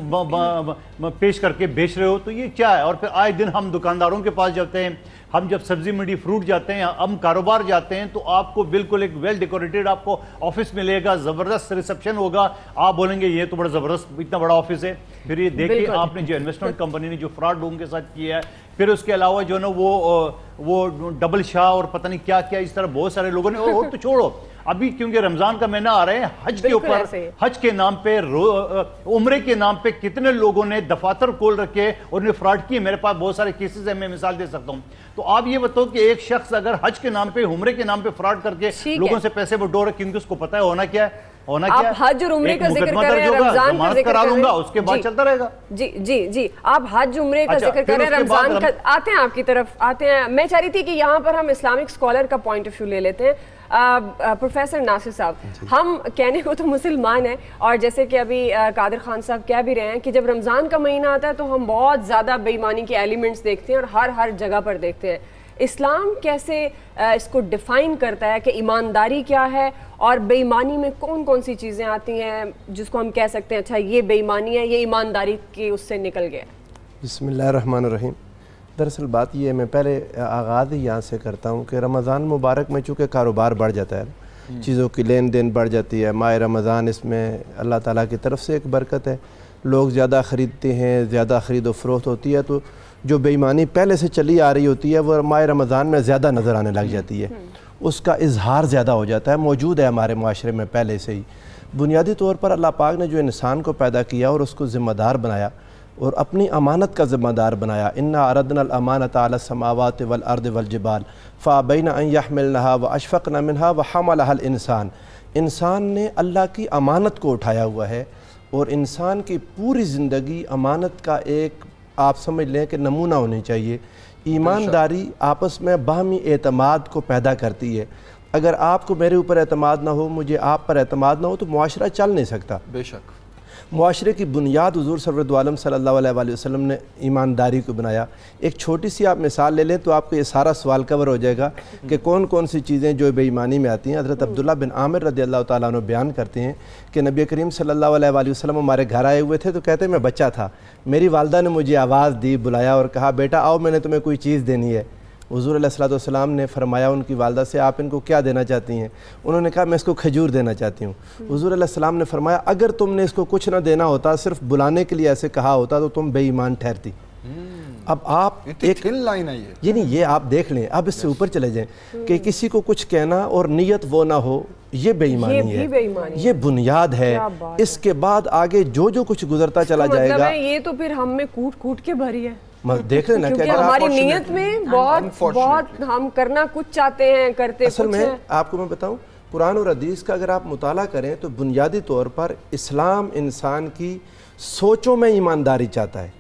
پیش کر کے بیچ رہے ہو، تو یہ کیا ہے؟ اور پھر آئے دن ہم دکانداروں کے پاس جاتے ہیں، ہم جب سبزی منڈی فروٹ جاتے ہیں، ہم کاروبار جاتے ہیں، تو آپ کو بالکل ایک ویل ڈیکوریٹڈ آپ کو آفس ملے گا، زبردست ریسپشن ہوگا، آپ بولیں گے یہ تو بڑا زبردست اتنا بڑا آفس ہے. پھر یہ دیکھیں آپ نے جو انویسٹمنٹ کمپنی نے جو فراڈ لوگوں کے ساتھ کیا ہے، پھر اس کے علاوہ جو ہے نا وہ ڈبل شاہ اور پتہ نہیں کیا کیا اس طرح بہت سارے لوگوں نے. اور تو چھوڑو، ابھی کیونکہ رمضان کا مہینہ آ رہے ہیں، حج کے اوپر، حج کے نام پہ، عمرے کے نام پہ کتنے لوگوں نے دفاتر کھول رکھے اور انہیں فراڈ کیے. میرے پاس بہت سارے کیسز ہیں، میں مثال دے سکتا ہوں. تو آپ یہ بتاؤ کہ ایک شخص اگر حج کے نام پہ، عمرے کے نام پہ فراڈ کر کے لوگوں سے پیسے بٹورے، کیونکہ اس کو پتہ ہے ہونا کیا ہے، آپ حج اور عمرے کا ذکر کر رہے ہیں، رمضان کا ذکر کر رہے ہیں، اس کے بعد چلتا رہے گا. جی آپ حج عمرے کا ذکر کر رہے ہیں، رمضان کا. آتے ہیں آپ کی طرف آتے ہیں. میں چاہ رہی تھی کہ یہاں پر ہم اسلامک اسکالر کا پوائنٹ آف ویو لے لیتے ہیں. پروفیسر ناصر صاحب، ہم کہنے کو تو مسلمان ہیں، اور جیسے کہ ابھی قادر خان صاحب کہہ بھی رہے ہیں کہ جب رمضان کا مہینہ آتا ہے تو ہم بہت زیادہ بے ایمانی کے ایلیمنٹس دیکھتے ہیں اور ہر جگہ پر دیکھتے ہیں. اسلام کیسے اس کو ڈیفائن کرتا ہے کہ ایمانداری کیا ہے، اور بے ایمانی میں کون کون سی چیزیں آتی ہیں جس کو ہم کہہ سکتے ہیں اچھا یہ بے ایمانی ہے، یہ ایمانداری کے اس سے نکل گیا؟ بسم اللہ الرحمن الرحیم. دراصل بات یہ ہے، میں پہلے آغاز ہی یہاں سے کرتا ہوں کہ رمضان مبارک میں چونکہ کاروبار بڑھ جاتا ہے، چیزوں کی لین دین بڑھ جاتی ہے. ماہ رمضان اس میں اللہ تعالیٰ کی طرف سے ایک برکت ہے، لوگ زیادہ خریدتے ہیں، زیادہ خرید و فروخت ہوتی ہے، تو جو بے ایمانی پہلے سے چلی آ رہی ہوتی ہے وہ ماہ رمضان میں زیادہ نظر آنے لگ جاتی ہے، اس کا اظہار زیادہ ہو جاتا ہے. موجود ہے ہمارے معاشرے میں پہلے سے ہی. بنیادی طور پر اللہ پاک نے جو انسان کو پیدا کیا اور اس کو ذمہ دار بنایا اور اپنی امانت کا ذمہ دار بنایا. انا عرضنا الامانۃ علی السماوات والارض والجبال فابین ان یحملنها واشفقن منها وحملها الانسان. انسان نے اللہ کی امانت کو اٹھایا ہوا ہے، اور انسان کی پوری زندگی امانت کا ایک آپ سمجھ لیں کہ نمونہ ہونی چاہیے. ایمانداری آپس میں باہمی اعتماد کو پیدا کرتی ہے. اگر آپ کو میرے اوپر اعتماد نہ ہو، مجھے آپ پر اعتماد نہ ہو، تو معاشرہ چل نہیں سکتا. بے شک. معاشرے کی بنیاد حضور صلی اللہ علیہ صلی اللہ علیہ وآلہ وسلم نے ایمانداری کو بنایا. ایک چھوٹی سی آپ مثال لے لیں تو آپ کو یہ سارا سوال کور ہو جائے گا کہ کون کون سی چیزیں جو بے ایمانی میں آتی ہیں. حضرت عبداللہ بن عامر رضی اللہ تعالیٰ عنہ بیان کرتے ہیں کہ نبی کریم صلی اللہ علیہ وآلہ وسلم ہمارے گھر آئے ہوئے تھے، تو کہتے ہیں میں بچہ تھا، میری والدہ نے مجھے آواز دی، بلایا اور کہا بیٹا آؤ، میں نے تمہیں کوئی چیز دینی ہے. حضور علیہ الصلوۃ والسلام نے فرمایا ان کی والدہ سے آپ ان کو کیا دینا چاہتی ہیں؟ انہوں نے کہا میں اس کو کھجور دینا چاہتی ہوں. حضور علیہ السلام نے فرمایا اگر تم نے اس کو کچھ نہ دینا ہوتا، صرف بلانے کے لیے ایسے کہا ہوتا، تو تم بے ایمان ٹھہرتی. اب آپ ایک لائن ہے یہ آپ دیکھ لیں، اب اس سے اوپر چلے جائیں کہ کسی کو کچھ کہنا اور نیت وہ نہ ہو، یہ بے ایمانی ہے، یہ بنیاد ہے. اس کے بعد آگے جو کچھ گزرتا چلا جائے گا، یہ تو پھر ہم میں کوٹ کے بھری ہے. دیکھ لینا کہ ہماری نیت میں بہت ہم کرنا کچھ چاہتے ہیں، کرتے اصل میں آپ کو میں بتاؤں، قرآن اور حدیث کا اگر آپ مطالعہ کریں تو بنیادی طور پر اسلام انسان کی سوچوں میں ایمانداری چاہتا ہے،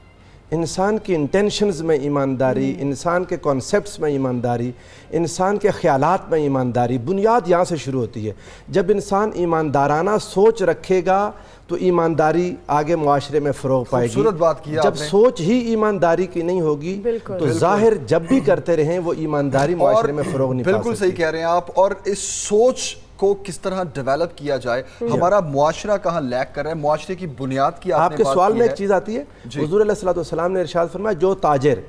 انسان کی انٹینشنز میں ایمانداری، انسان کے کانسیپٹس میں ایمانداری، انسان کے خیالات میں ایمانداری. بنیاد یہاں سے شروع ہوتی ہے. جب انسان ایماندارانہ سوچ رکھے گا تو ایمانداری آگے معاشرے میں فروغ پائے گی. جب سوچ ہی ایمانداری کی نہیں ہوگی تو ظاہر جب بھی کرتے رہیں وہ ایمانداری معاشرے میں فروغ نہیں پا سکتی. بالکل صحیح کہہ رہے ہیں آپ. اور اس سوچ کو کس طرح ڈیولپ کیا جائے، ہمارا معاشرہ کہاں لیک کر رہا ہے، معاشرے کی بنیاد کی آپ کے سوال میں ایک چیز آتی ہے. حضور علیہ الصلوۃ والسلام نے ارشاد فرمایا جو تاجر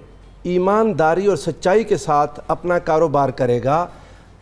ایمانداری اور سچائی کے ساتھ اپنا کاروبار کرے گا،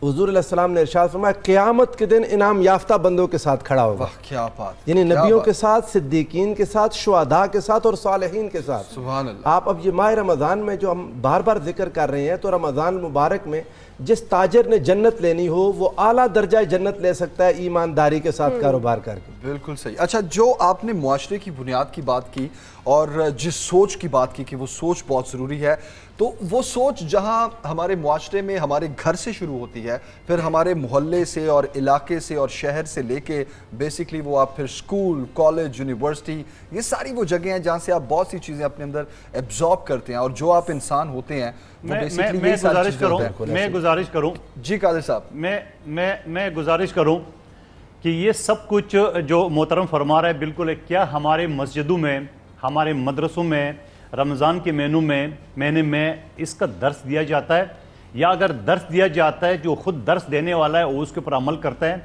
حضور علیہ السلام نے ارشاد فرمایا قیامت کے دن انعام یافتہ بندوں کے ساتھ کھڑا ہوگا. کیا بات، یعنی نبیوں کے ساتھ، صدیقین کے ساتھ، شہداء کے ساتھ اور صالحین کے ساتھ. سبحان اللہ. آپ اب یہ ماہ رمضان میں جو ہم بار بار ذکر کر رہے ہیں، تو رمضان مبارک میں جس تاجر نے جنت لینی ہو وہ اعلیٰ درجہ جنت لے سکتا ہے ایمانداری کے ساتھ کاروبار کر کے. بالکل صحیح. اچھا، جو آپ نے معاشرے کی بنیاد کی بات کی اور جس سوچ کی بات کی کہ وہ سوچ بہت ضروری ہے، تو وہ سوچ جہاں ہمارے معاشرے میں ہمارے گھر سے شروع ہوتی ہے، پھر ہمارے محلے سے اور علاقے سے اور شہر سے لے کے بیسکلی وہ آپ پھر اسکول، کالج، یونیورسٹی، یہ ساری وہ جگہیں ہیں جہاں سے آپ بہت سی چیزیں اپنے اندر ایبزارب کرتے ہیں، اور جو آپ انسان ہوتے ہیں میں گزارش کروں جی قادر صاحب، میں گزارش کروں کہ یہ سب کچھ جو محترم فرما رہا ہے بالکل ہے. کیا ہمارے مسجدوں میں، ہمارے مدرسوں میں رمضان کے مہینے میں اس کا درس دیا جاتا ہے؟ یا اگر درس دیا جاتا ہے جو خود درس دینے والا ہے وہ اس کے اوپر عمل کرتا ہے؟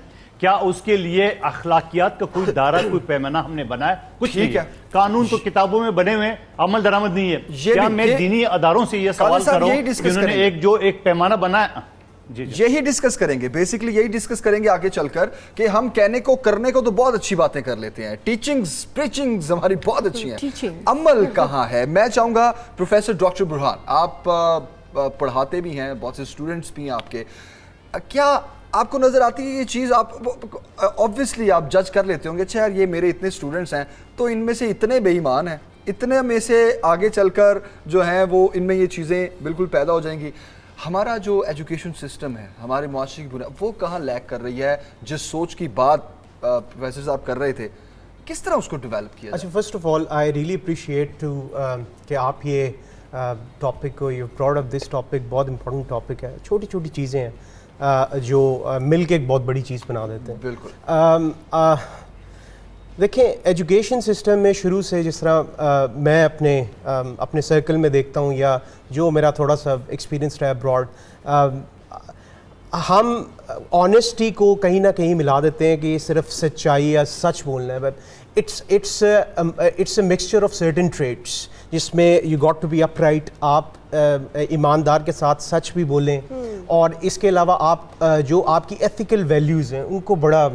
کیا اس کے لیے اخلاقیات کا کوئی دائرہ کوئی پیمانہ ہم نے بنایا؟ کچھ نہیں ہے. قانون تو کتابوں میں بنے ہوئے ہیں, عمل درآمد نہیں ہے. کیا میں دینی اداروں سے یہ سوال کروں کہ انہوں نے ایک پیمانہ بنایا؟ یہی ڈسکس کریں گے, بیسیکلی یہی ڈسکس کریں گے آگے چل کر کہ ہم کہنے کو کرنے کو تو بہت اچھی باتیں کر لیتے ہیں, ٹیچنگز پریچنگز ہماری بہت اچھی ہیں, عمل کہاں ہے؟ میں چاہوں گا پروفیسر ڈاکٹر برہان, آپ پڑھاتے بھی ہیں, بہت سے اسٹوڈنٹس بھی ہیں آپ کے, کیا آپ کو نظر آتی ہے یہ چیز؟ آپ آبویسلی آپ جج کر لیتے ہوں گے, اچھا یار یہ میرے اتنے اسٹوڈنٹس ہیں تو ان میں سے اتنے بے ایمان ہیں, اتنے میں سے آگے چل کر جو ہیں وہ ان میں یہ چیزیں بالکل پیدا ہو جائیں گی. ہمارا جو ایجوکیشن سسٹم ہے, ہمارے معاشرے کی بنیاد, وہ کہاں لیک کر رہی ہے؟ جس سوچ کی بات پروفیسر صاحب کر رہے تھے, کس طرح اس کو ڈیولپ کیا؟ اچھا, first of all I really appreciate to کہ آپ یہ ٹاپک کو, you brought up this topic, بہت امپورٹنٹ ٹاپک ہے. چھوٹی چھوٹی چیزیں ہیں جو مل کے ایک بہت بڑی چیز بنا دیتے ہیں. بالکل. دیکھیں ایجوکیشن سسٹم میں شروع سے جس طرح میں اپنے سرکل میں دیکھتا ہوں یا جو میرا تھوڑا سا ایکسپیرینس رہا ابراڈ, ہم آنیسٹی کو کہیں نہ کہیں ملا دیتے ہیں کہ یہ صرف سچائی یا سچ بولنا ہے, but it's a mixture of certain traits جس میں you got to be upright, آپ ایماندار کے ساتھ سچ بھی بولیں, اور اس کے علاوہ آپ جو آپ کی ایتھیکل ویلیوز ہیں ان کو بڑا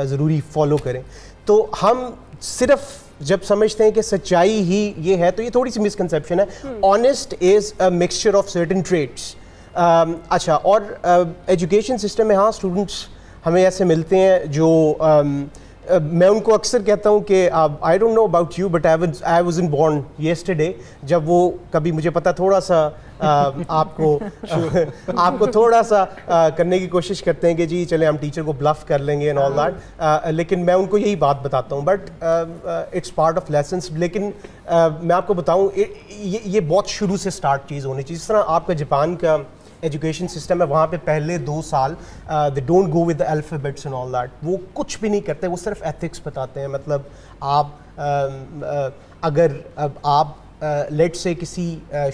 ضروری فالو کریں. تو ہم صرف جب سمجھتے ہیں کہ سچائی ہی یہ ہے تو یہ تھوڑی سی مسکنسیپشن ہے. Honest is a mixture of certain traits. اچھا, اور ایجوکیشن سسٹم میں ہاں اسٹوڈنٹس ہمیں ایسے ملتے ہیں جو میں ان کو اکثر کہتا ہوں کہ I don't know about you but I wasn't born yesterday, جب وہ کبھی مجھے پتا تھوڑا سا آپ کو تھوڑا سا کرنے کی کوشش کرتے ہیں کہ جی چلیں ہم ٹیچر کو بلف کر لیں گے اینڈ آل دیٹ, لیکن میں ان کو یہی بات بتاتا ہوں, but it's part of lessons. لیکن میں آپ کو بتاؤں یہ بہت شروع سے اسٹارٹ چیز ہونی چاہیے. جس طرح آپ کا جاپان کا ایجوکیشن سسٹم ہے, وہاں پہ پہلے 2 سال they don't go with the alphabets and all that, وہ کچھ بھی نہیں کرتے, وہ صرف ایتھکس بتاتے ہیں. مطلب آپ اگر آپ لیٹ سے کسی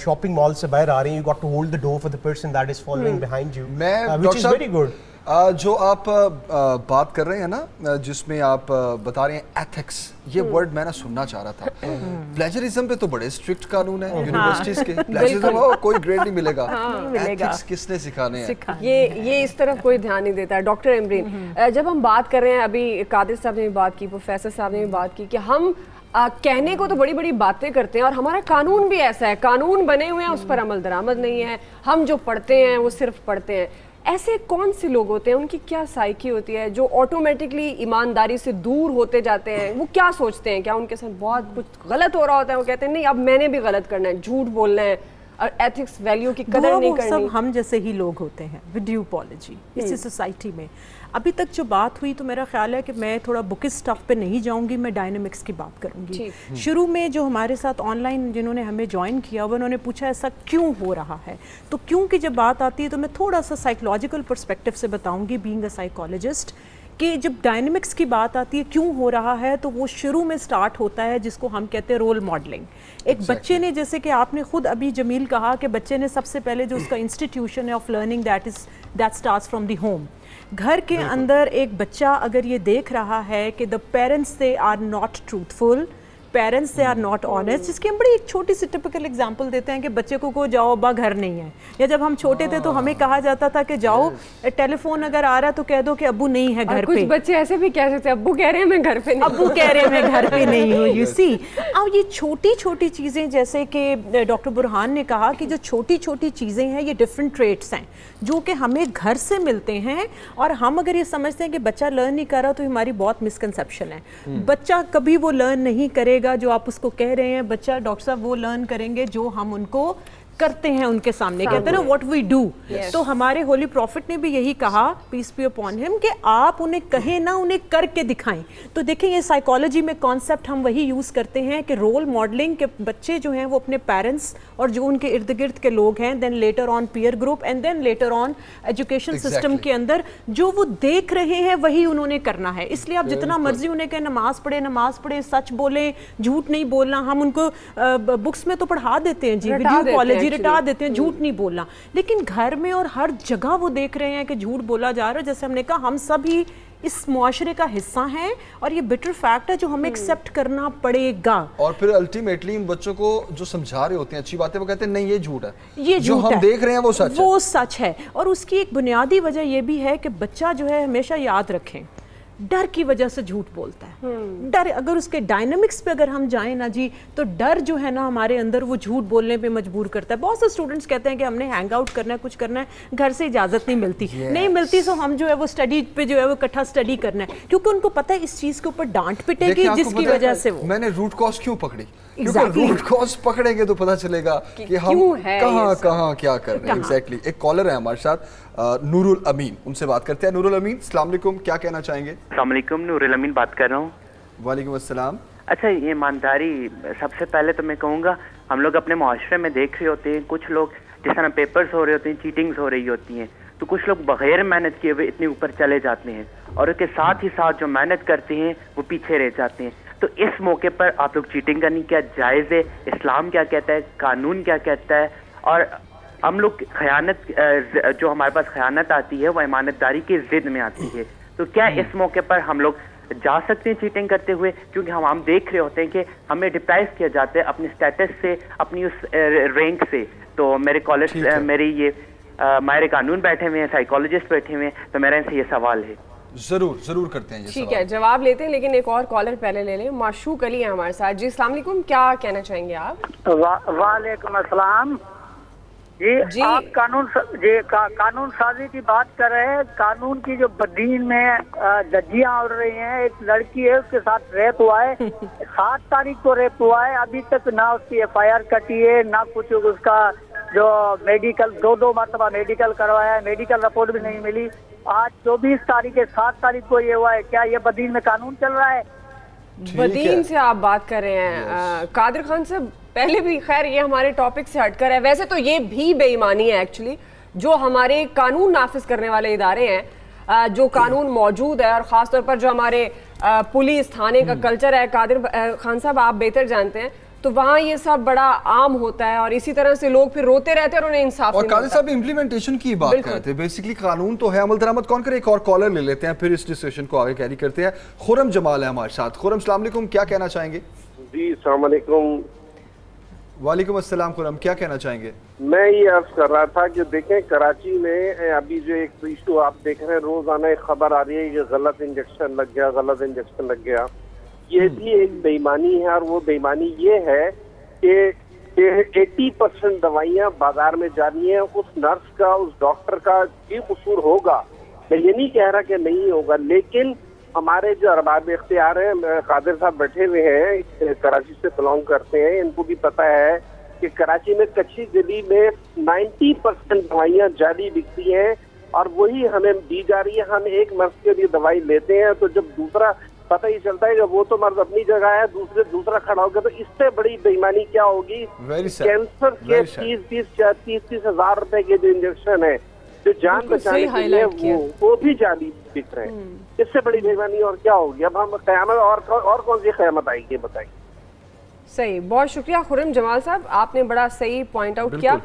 شاپنگ مال سے باہر آ رہے ہیں, you got to hold the door for the person that is following behind you, which is very good. جو آپ بات کر رہے ہیں نا, جس میں آپ بتا رہے ہیں ایتھکس, یہ ورڈ میں نے سننا چاہ رہا تھا. پلیجرزم پہ تو بڑے اسٹرکٹ قانون ہیں یونیورسٹیز کے, پلیجرزم ہو کوئی گریڈ نہیں ملے گا. ایتھکس کس نے سکھانے ہیں؟ یہ اس طرف کوئی دھیان نہیں دیتا ہے. ڈاکٹر عمرین, جب ہم بات کر رہے ہیں, ابھی قادر صاحب نے بھی بات کی, پروفیسر صاحب نے بھی بات کی کہ ہم کہنے کو تو بڑی بڑی باتیں کرتے ہیں اور ہمارا قانون بھی ایسا ہے, قانون بنے ہوئے ہیں, اس پر عمل درآمد نہیں ہے, ہم جو پڑھتے ہیں وہ صرف پڑھتے ہیں. ایسے کون سے لوگ ہوتے ہیں, ان کی کیا سائیکی ہوتی ہے جو آٹومیٹکلی ایمانداری سے دور ہوتے جاتے ہیں؟ وہ کیا سوچتے ہیں, کیا ان کے ساتھ بہت کچھ غلط ہو رہا ہوتا ہے, وہ کہتے ہیں نہیں اب میں نے بھی غلط کرنا ہے, جھوٹ بولنا ہے, اور ایتھکس ویلیو کی قدر نہیں کرنی؟ سب ہم جیسے ہی لوگ ہوتے ہیں ود ڈیو اپالوجی اسی سوسائٹی میں. ابھی تک جو بات ہوئی تو میرا خیال ہے کہ میں تھوڑا بک اسٹف پہ نہیں جاؤں گی, میں ڈائنامکس کی بات کروں گی. شروع میں جو ہمارے ساتھ آن لائن جنہوں نے ہمیں جوائن کیا وہ انہوں نے پوچھا ایسا کیوں ہو رہا ہے, تو کیوں کی جب بات آتی ہے تو میں تھوڑا سا سائیکولوجیکل پرسپیکٹو سے بتاؤں گی بینگ اے سائیکالوجسٹ, کہ جب ڈائنامکس کی بات آتی ہے کیوں ہو رہا ہے تو وہ شروع میں سٹارٹ ہوتا ہے جس کو ہم کہتے ہیں رول ماڈلنگ. ایک بچے نے, جیسے کہ آپ نے خود ابھی جمیل کہا کہ بچے نے سب سے پہلے جو اس کا انسٹیٹیوشن ہے of learning that starts from the home. گھر کے اندر ایک بچہ اگر یہ دیکھ رہا ہے کہ the parents they are not truthful, parents they are not honest, جس کی ہم بڑی ایک چھوٹی سی ٹپیکل اگزامپل دیتے ہیں کہ بچے کو جاؤ ابا گھر نہیں ہے, یا جب ہم چھوٹے تھے تو ہمیں کہا جاتا تھا کہ جاؤ ٹیلی فون اگر آ رہا تو کہہ دو کہ ابو نہیں ہے گھر پہ. کچھ بچے ایسے بھی کہہ سکتے ہیں ابو کہہ رہے ہیں میں گھر پہ نہیں, ابو کہہ رہے ہیں میں گھر پہ نہیں ہوں. یو سی, اب یہ چھوٹی چھوٹی چیزیں جیسے کہ ڈاکٹر برہان نے کہا کہ جو چھوٹی چھوٹی چیزیں ہیں یہ ڈفرینٹ ٹریٹس ہیں جو کہ ہمیں گھر سے ملتے ہیں, اور ہم اگر یہ سمجھتے ہیں کہ بچہ لرن نہیں کر رہا تو ہماری بہت مسکنسیپشن ہے. بچہ کبھی وہ لرن نہیں کرے گا جو آپ اس کو کہہ رہے ہیں, بچہ ڈاکٹر صاحب وہ لرن کریں گے جو ہم ان کو کرتے ہیں ان کے سامنے, کہتے ہیں نا واٹ وی ڈو. تو ہمارے ہولی پروفٹ نے بھی یہی کہا پیس بی اپون ہم کہ آپ انہیں کہیں نہ انہیں کر کے دکھائیں. تو دیکھیں یہ سائیکالوجی میں کانسیپٹ ہم وہی یوز کرتے ہیں کہ رول ماڈلنگ, کے بچے جو ہیں وہ اپنے پیرنٹس اور جو ان کے ارد گرد کے لوگ ہیں, then later on peer group, and then later on education system کے اندر جو وہ دیکھ رہے ہیں وہی انہوں نے کرنا ہے. اس لیے آپ جتنا مرضی انہیں کہ نماز پڑھیں, سچ بولیں, جھوٹ نہیں بولنا, ہم ان کو بکس میں تو پڑھا دیتے ہیں جی ویڈیو کالج رٹا دیتے ہیں جھوٹ نہیں بولنا, لیکن گھر میں اور ہر جگہ وہ دیکھ رہے ہیں کہ جھوٹ بولا جا رہا ہے. جیسے ہم نے کہا ہم سب ہی اس معاشرے کا حصہ ہیں اور یہ بٹر فیکٹ ہے جو ہمیں ایکسیپٹ کرنا پڑے گا. اور پھر الٹیمیٹلی ان بچوں کو جو سمجھا رہے ہوتے ہیں اچھی باتیں وہ کہتے ہیں نہیں یہ جھوٹ ہے, یہ جو ہم دیکھ رہے ہیں وہ سچ ہے, وہ سچ ہے. اور اس کی ایک بنیادی وجہ یہ بھی ہے کہ بچہ جو ہے ہمیشہ یاد رکھیں ڈر کی وجہ سے جھوٹ بولتا ہے. ڈر, اگر اس کے ڈائنامکس پہ اگر ہم جائیں نا جی, تو ڈر جو ہے نا ہمارے اندر وہ جھوٹ بولنے پہ مجبور کرتا ہے. بہت سے اسٹوڈنٹس کہتے ہیں کہ ہم نے ہینگ آؤٹ کرنا ہے, کچھ کرنا ہے, گھر سے اجازت نہیں ملتی. نہیں ملتی تو ہم جو ہے وہ اسٹڈی پہ جو ہے وہ اکٹھا اسٹڈی کرنا ہے, کیونکہ ان کو پتہ ہے اس چیز کے اوپر ڈانٹ پٹے گی جس کی وجہ سے وہ. میں نے روٹ کاز کیوں پکڑی, کیونکہ روٹ کاز پکڑیں گے تو پتہ چلے گا کہ ہم کہاں کہاں کیا کر رہے ہیں. ایگزیکٹلی. ایک کالر ہے ہمارے ساتھ نور الامین, ان سے بات کرتے ہیں. نور الامین السلام علیکم, کیا کہنا چاہیں گے؟ السلام علیکم, نور الامین بات کر رہا ہوں. وعلیکم السلام. اچھا, یہ ایمانداری سب سے پہلے تو میں کہوں گا, ہم لوگ اپنے معاشرے میں دیکھ رہے ہوتے ہیں کچھ لوگ جس طرح پیپرز ہو رہے ہوتے ہیں, چیٹنگز ہو رہی ہوتی ہیں, تو کچھ لوگ بغیر محنت کیے ہوئے اتنے اوپر چلے جاتے ہیں, اور اس کے ساتھ ہی ساتھ جو محنت کرتے ہیں وہ پیچھے رہ جاتے ہیں. تو اس موقع پر آپ لوگ چیٹنگ کرنی کیا جائز ہے؟ اسلام کیا کہتا ہے؟ قانون کیا کہتا ہے؟ اور ہم لوگ خیانت, جو ہمارے پاس خیانت آتی ہے وہ امانت داری کی ضد میں آتی ہے, تو کیا اس موقع پر ہم لوگ جا سکتے ہیں چیٹنگ کرتے ہوئے؟ کیونکہ ہم دیکھ رہے ہوتے ہیں کہ ہمیں ڈپرائز کیا جاتا ہے اپنے سٹیٹس سے, اپنی اس رینک سے. تو میرے کالج, میری یہ ماہر قانون بیٹھے ہوئے ہیں, سائیکالوجسٹ بیٹھے ہوئے ہیں, تو میرا ان سے یہ سوال ہے. ضرور کرتے ہیں یہ ٹھیک ہے, جواب لیتے ہیں, لیکن ایک اور کالر پہلے لے لیں. معشوق علی ہیں ہمارے ساتھ. جی السلام علیکم, کیا کہنا چاہیں گے آپ؟ وعلیکم السلام. جی آپ قانون سازی کی بات کر رہے ہیں. قانون کی جو بدین میں دھجیاں اڑ رہی ہیں, ایک لڑکی ہے اس کے ساتھ ریپ ہوا ہے, 7 تاریخ کو ریپ ہوا ہے, ابھی تک نہ اس کی ایف آئی آر کٹی ہے, نہ کچھ اس کا جو میڈیکل 2 مرتبہ میڈیکل کروایا ہے, میڈیکل رپورٹ بھی نہیں ملی. آج 24 تاریخ ہے, 7 تاریخ کو یہ ہوا ہے. کیا یہ بدین میں قانون چل رہا ہے؟ بدین سے آپ بات کر رہے ہیں قادر خان صاحب, پہلے بھی خیر یہ ہمارے ٹاپک سے ہٹ کر ہے. ویسے تو یہ بھی بے ایمانی ہے ایکچولی, جو ہمارے قانون نافذ کرنے والے ادارے ہیں, جو قانون موجود ہے, اور خاص طور پر جو ہمارے پولیس تھانے کا کلچر ہے, قادر خان صاحب آپ بہتر جانتے ہیں, تو وہاں یہ سب بڑا عام ہوتا ہے, اور اسی طرح سے لوگ پھر روتے رہتے ہیں اور انہیں انصاف نہیں ملتا. اور قادر صاحب امپلیمنٹیشن کی بات کرتے ہیں, بیسیکلی قانون تو ہے, عمل درآمد کون کرے. ایک اور کالر لے لیتے ہیں, پھر اس ڈسکشن کو آگے کیری کرتے ہیں. خرم جمال ہے ہمارے ساتھ. خرم السلام علیکم, کیا کہنا چاہیں گے؟ جی السلام علیکم. وعلیکم السلام. خرم کیا کہنا چاہیں گے؟ میں یہ عرض کر رہا تھا کہ دیکھیں کراچی میں ابھی جو ایک ایشو آپ دیکھ رہے ہیں, روزانہ ایک خبر آ رہی ہے کہ غلط انجیکشن لگ گیا, غلط انجیکشن لگ گیا. یہ بھی ایک بے ایمانی ہے, اور وہ بے ایمانی یہ ہے کہ 80% دوائیاں بازار میں جاری ہیں. اس نرس کا, اس ڈاکٹر کا بھی قصور ہوگا, میں یہ نہیں کہہ رہا کہ نہیں ہوگا, لیکن ہمارے جو ارباب اختیار ہیں, قادر صاحب بیٹھے ہوئے ہیں, کراچی سے بلانگ کرتے ہیں, ان کو بھی پتہ ہے کہ کراچی میں کچی گلی میں 90% دوائیاں جعلی بکتی ہیں, اور وہی ہمیں دی جا رہی ہے. ہم ایک مرض کے لیے دوائی لیتے ہیں, تو جب دوسرا پتہ ہی چلتا ہے کہ وہ تو مرض اپنی جگہ ہے, دوسرا کھڑا ہو گیا, تو اس سے بڑی بے ایمانی کیا ہوگی. کینسر کے 30 ہزار روپے کے جو انجیکشن ہے جو جان بچانے کے لیے وہ بھی جعلی بک رہے ہیں. اس سے بڑی بے ایمانی اور کیا ہوگی. اب ہم قیامت اور کون سی قیامت آئے گی بتائیے. صحیح, بہت شکریہ خرم جمال صاحب, آپ نے بڑا صحیح پوائنٹ آؤٹ کیا.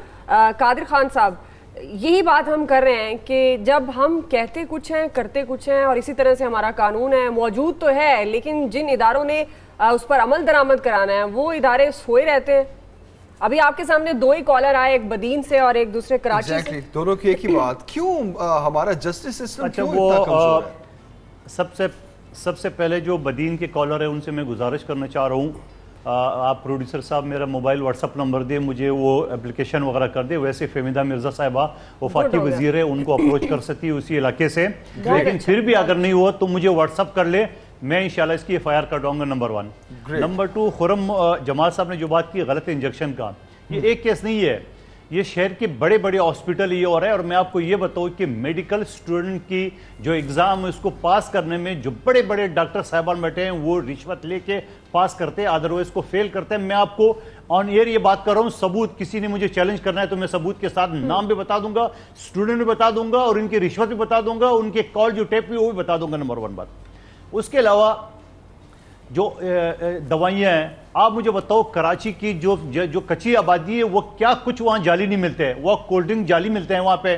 قادر خان صاحب, یہی بات ہم کر رہے ہیں کہ جب ہم کہتے کچھ ہیں کرتے کچھ ہیں, اور اسی طرح سے ہمارا قانون ہے موجود تو ہے, لیکن جن اداروں نے اس پر عمل درآمد کرانا ہے وہ ادارے سوئے رہتے ہیں. ابھی آپ کے سامنے 2 ہی کالر آئے, ایک بدین سے اور ایک دوسرے کراچی سے. دونوں کی ایک ہی بات, کیوں ہمارا جسٹس سسٹم کیوں اتنا کمزور ہے؟ سب سے پہلے جو بدین کے کالر ہیں ان سے میں گزارش کرنا چاہ رہا ہوں, آپ پروڈیوسر صاحب میرا موبائل واٹس اپ نمبر دے, مجھے وہ اپلیکیشن وغیرہ کر دے. ویسے فہمیدہ مرزا صاحبہ وفاقی وزیر ہے, ان کو اپروچ کر سکتی ہے اسی علاقے سے, لیکن پھر بھی اگر نہیں ہوا تو مجھے واٹس اپ کر لے, میں انشاءاللہ اس کی ایف آئی آر کر دوں گا. نمبر 1. نمبر 2, خرم جمال صاحب نے جو بات کی غلط انجیکشن کا, یہ ایک کیس نہیں ہے, یہ شہر کے بڑے بڑے ہاسپٹل یہ ہو رہا ہے. اور میں آپ کو یہ بتاؤں کہ میڈیکل اسٹوڈنٹ کی جو ایگزام ہے اس کو پاس کرنے میں جو بڑے بڑے ڈاکٹر صاحبان بیٹھے ہیں وہ رشوت لے کے پاس کرتے ہیں, ادروائز کو فیل کرتے ہیں. میں آپ کو آن ایئر یہ بات کر رہا ہوں, ثبوت کسی نے مجھے چیلنج کرنا ہے تو میں ثبوت کے ساتھ نام بھی بتا دوں گا, اسٹوڈنٹ بھی بتا دوں گا, اور ان کی رشوت بھی بتا دوں گا, ان کے کال جو ٹیپ بھی وہ بھی بتا دوں گا. نمبر 1 بات. اس کے علاوہ جو دوائیاں ہیں, آپ مجھے بتاؤ کراچی کی جو کچی آبادی ہے وہ کیا کچھ وہاں جعلی نہیں ملتے ہیں. وہ کولڈ ڈرنک جعلی ملتے ہیں وہاں پہ,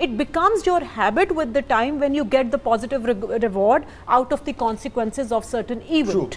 It becomes your habit with the time when you get the positive reward out of the consequences of certain event.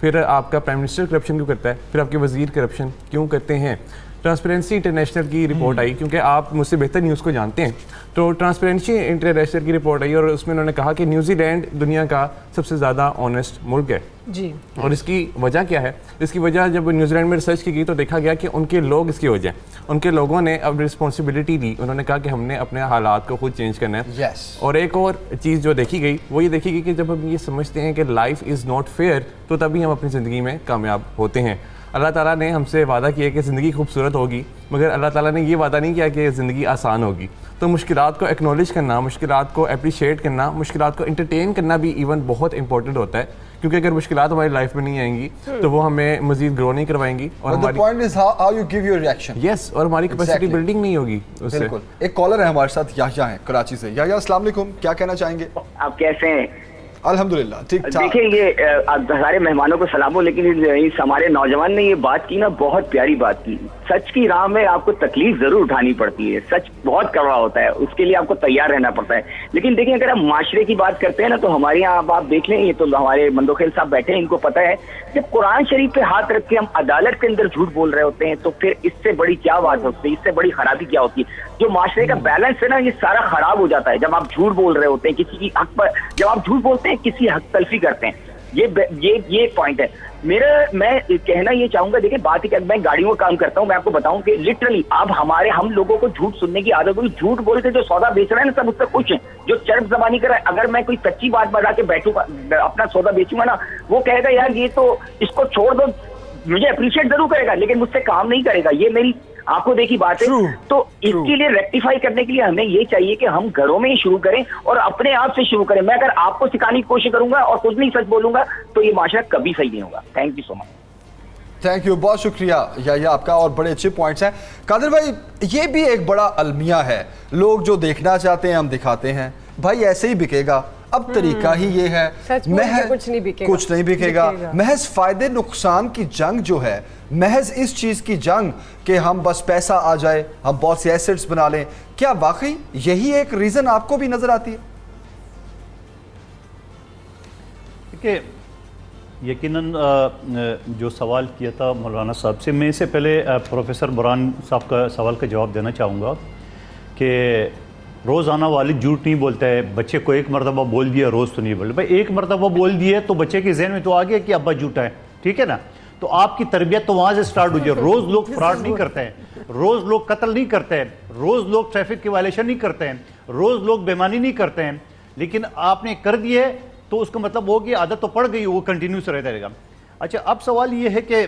پھر آپ کا پرائم منسٹر کرپشن کیوں کرتا ہے, پھر آپ کے وزیر کرپشن کیوں کرتے ہیں. ٹرانسپیرنسی انٹرنیشنل کی رپورٹ آئی, کیونکہ آپ مجھ سے بہتر نیوز کو جانتے ہیں, تو ٹرانسپیرنسی انٹرنیشنل کی رپورٹ آئی اور اس میں انہوں نے کہا کہ نیوزی لینڈ دنیا کا سب سے زیادہ آنیسٹ ملک ہے جی. اور اس کی وجہ کیا ہے؟ اس کی وجہ جب نیوزی لینڈ میں ریسرچ کی گئی تو دیکھا گیا کہ ان کے لوگ اس کی وجہ ہیں. ان کے لوگوں نے اب رسپانسبلٹی لی, انہوں نے کہا کہ ہم نے اپنے حالات کو خود چینج کرنا ہے. اور ایک اور چیز جو دیکھی گئی وہ یہ دیکھی گئی کہ جب ہم یہ سمجھتے ہیں کہ لائف از ناٹ فیئر تو تبھی ہم اپنی زندگی میں کامیاب ہوتے ہیں. اللہ تعالیٰ نے ہم سے وعدہ کیا کہ زندگی خوبصورت ہوگی, مگر اللہ تعالیٰ نے یہ وعدہ نہیں کیا کہ زندگی آسان ہوگی. تو مشکلات کو ایکنالج کرنا, مشکلات کو اپریشیٹ کرنا, مشکلات کو انٹرٹین کرنا بھی ایون بہت امپورٹنٹ ہوتا ہے, کیونکہ اگر مشکلات ہماری لائف میں نہیں آئیں گی تو وہ ہمیں مزید گرو نہیں کروائیں گی اور ہماری کیپیسٹی بلڈنگ نہیں ہوگی اس سے. ایک کالر ہے ہمارے ساتھ, یحییٰ ہیں کراچی سے. یحییٰ السلام علیکم, کیا کہنا چاہیں گے؟ آپ کیسے ہیں؟ الحمدللہ ٹھیک ٹھاک. دیکھیں یہ سارے مہمانوں کو سلام ہو, لیکن ہمارے نوجوان نے یہ بات کی نا, بہت پیاری بات کی. سچ کی راہ میں آپ کو تکلیف ضرور اٹھانی پڑتی ہے, سچ بہت کڑوا ہوتا ہے, اس کے لیے آپ کو تیار رہنا پڑتا ہے. لیکن دیکھیں اگر ہم معاشرے کی بات کرتے ہیں نا تو ہمارے یہاں آپ دیکھ لیں, یہ تو ہمارے مندوخیل صاحب بیٹھے ہیں, ان کو پتہ ہے جب قرآن شریف پہ ہاتھ رکھ کے ہم عدالت کے اندر جھوٹ بول رہے ہوتے ہیں تو پھر اس سے بڑی کیا بات ہوتی ہے, اس سے بڑی خرابی کیا ہوتی ہے. جو معاشرے کا بیلنس ہے نا یہ سارا خراب ہو جاتا ہے جب آپ جھوٹ بول رہے ہوتے ہیں کسی کی حق پر, جب آپ جھوٹ بولتے ہیں کسی حق تلفی کرتے ہیں. یہ پوائنٹ ہے میرا. میں کہنا یہ چاہوں گا, دیکھیں بات ہی میں گاڑیوں کا کام کرتا ہوں, میں آپ کو بتاؤں کہ لٹرلی اب ہم لوگوں کو جھوٹ سننے کی عادت ہوئی. جھوٹ بول کے جو سودا بیچ رہا ہے نا سب اس سے خوش ہیں, جو چرب زبانی کر رہا ہے. اگر میں کوئی سچی بات بتا کے بیٹھوں گا, اپنا سودا بیچوں گا نا, وہ کہے گا یار یہ تو اس کو چھوڑ دو, مجھے اپریشیٹ ضرور کرے گا لیکن مجھ سے کام نہیں کرے گا. یہ میری آپ کو دیکھی بات ہے. تو اس کے لیے ریکٹیفائی کرنے کے لیے ہمیں یہ چاہیے کہ ہم گھروں میں ہی شروع کریں اور اپنے آپ سے شروع کریں. میں اگر آپ کو سکھانے کی کوشش کروں گا اور کچھ نہیں سچ بولوں گا تو یہ معاشرہ کبھی صحیح نہیں ہوگا. Thank you so much. Thank you, بہت شکریہ یحییٰ آپ کا, اور بڑے اچھے پوائنٹس ہیں. قادر بھائی یہ بھی ایک بڑا المیہ ہے, لوگ جو دیکھنا چاہتے ہیں ہم دکھاتے ہیں, بھائی ایسے ہی بکے گا. اب طریقہ ہی یہ ہے, کچھ نہیں بکے گا. محض فائدے نقصان کی جنگ جو ہے, محض اس چیز کی جنگ کہ ہم بس پیسہ آ جائے, ہم بہت سے ایسٹس بنا لیں, کیا واقعی یہی ایک ریزن آپ کو بھی نظر آتی ہے؟ کہ یقیناً جو سوال کیا تھا مولانا صاحب سے, میں اس سے پہلے پروفیسر برہان صاحب کا سوال کا جواب دینا چاہوں گا کہ روزانہ والد جھوٹ نہیں بولتا ہے. بچے کو ایک مرتبہ بول دیا, روز تو نہیں بولتا. بھائی ایک مرتبہ بول دیا تو بچے کے ذہن میں تو آ گیا کہ ابا جھوٹا ہے, ٹھیک ہے نا. تو آپ کی تربیت تو وہاں سے سٹارٹ ہو جائے. روز لوگ فراڈ نہیں کرتے ہیں, روز لوگ قتل نہیں کرتے ہیں, روز لوگ ٹریفک کی وائلیشن نہیں کرتے ہیں, روز لوگ بےمانی نہیں کرتے ہیں, لیکن آپ نے کر دیے تو اس کا مطلب وہ کہ عادت تو پڑ گئی, وہ کنٹینیوس رہتا رہے گا. اچھا اب سوال یہ ہے کہ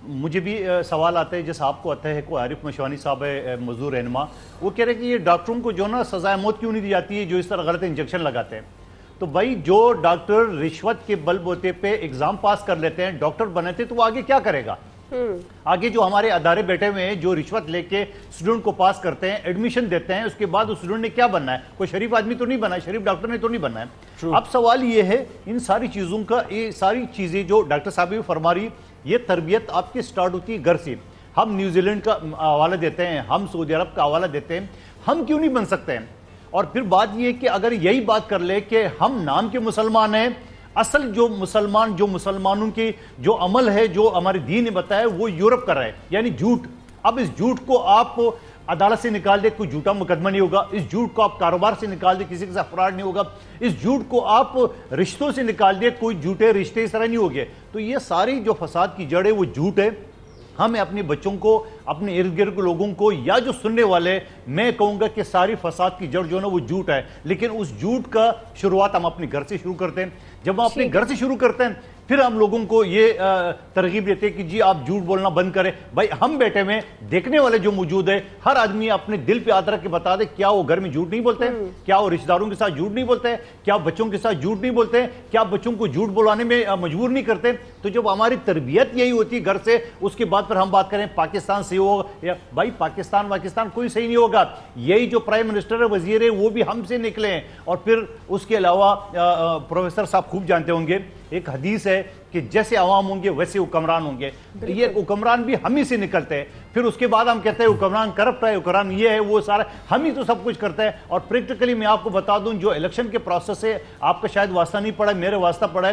مجھے بھی سوال آتا ہے جیسا آپ کو آتا ہے, کوئی عارف مشوانی صاحب ہے مزدور رہنما, وہ کہہ رہے کہ یہ ڈاکٹروں کو جو نا سزائے موت کیوں نہیں دی جاتی ہے جو اس طرح غلط انجیکشن لگاتے ہیں. تو بھائی جو ڈاکٹر رشوت کے بل بوتے پہ ایگزام پاس کر لیتے ہیں, ڈاکٹر بنتے تو وہ آگے کیا کرے گا؟ آگے جو ہمارے ادارے بیٹھے ہوئے ہیں جو رشوت لے کے اسٹوڈنٹ کو پاس کرتے ہیں, ایڈمیشن دیتے ہیں, اس کے بعد اس اسٹوڈنٹ نے کیا بننا ہے؟ کوئی شریف آدمی تو نہیں بنا ہے, شریف ڈاکٹر نے تو نہیں بننا ہے. اب سوال یہ ہے ان ساری چیزوں کا, یہ ساری چیزیں جو ڈاکٹر صاحب بھی فرما رہی, یہ تربیت آپ کی سٹارٹ ہوتی ہے گھر سے. ہم نیوزی لینڈ کا حوالہ دیتے ہیں, ہم سعودی عرب کا حوالہ دیتے ہیں, ہم کیوں نہیں بن سکتے ہیں؟ اور پھر بات یہ کہ اگر یہی بات کر لے کہ ہم نام کے مسلمان ہیں, اصل جو مسلمانوں کی جو عمل ہے جو ہمارے دین نے بتایا وہ یورپ کر رہا ہے, یعنی جھوٹ. اب اس جھوٹ کو آپ عدالت سے نکال دے, کوئی جھوٹا مقدمہ نہیں ہوگا. اس جھوٹ کو آپ کاروبار سے نکال دے, کسی کے ساتھ فراڈ نہیں ہوگا. اس جھوٹ کو آپ رشتوں سے نکال دے, کوئی جھوٹے رشتے اس طرح نہیں ہوگے. تو یہ ساری جو فساد کی جڑ ہے وہ جھوٹ ہے. ہمیں اپنے بچوں کو, اپنے ارد گرد کے لوگوں کو, یا جو سننے والے, میں کہوں گا کہ ساری فساد کی جڑ جو ہے نا وہ جھوٹ ہے. لیکن اس جھوٹ کا شروعات ہم اپنے گھر سے شروع کرتے ہیں. جب ہم اپنے گھر سے شروع کرتے ہیں پھر ہم لوگوں کو یہ ترغیب دیتے ہیں کہ جی آپ جھوٹ بولنا بند کریں. بھائی ہم بیٹھے میں دیکھنے والے جو موجود ہے, ہر آدمی اپنے دل پہ ہاتھ رکھ کے بتا دے کیا وہ گھر میں جھوٹ نہیں بولتے ہیں, کیا وہ رشتہ داروں کے ساتھ جھوٹ نہیں بولتے ہیں, کیا بچوں کے ساتھ جھوٹ نہیں بولتے ہیں, کیا بچوں کو جھوٹ بلانے میں مجبور نہیں کرتے. تو جب ہماری تربیت یہی ہوتی ہے گھر سے, اس کے بعد پھر ہم بات کریں پاکستان صحیح ہوگا, یا بھائی پاکستان کوئی صحیح نہیں ہوگا. یہی جو پرائم منسٹر ہے, وزیر ہے, وہ بھی ہم سے نکلے ہیں. اور پھر اس کے علاوہ پروفیسر صاحب خوب جانتے ہوں گے, ایک حدیث ہے کہ جیسے عوام ہوں گے ویسے حکمران ہوں گے. یہ حکمران بھی ہم ہی سے نکلتے ہیں. پھر اس کے بعد ہم کہتے ہیں حکمران کرپٹ ہے, حکمران یہ ہے وہ سارا, ہم ہی تو سب کچھ کرتے ہیں. اور پریکٹیکلی میں آپ کو بتا دوں جو الیکشن کے پروسیس ہے, آپ کا شاید واسطہ نہیں پڑا ہے, میرے واسطہ پڑا ہے.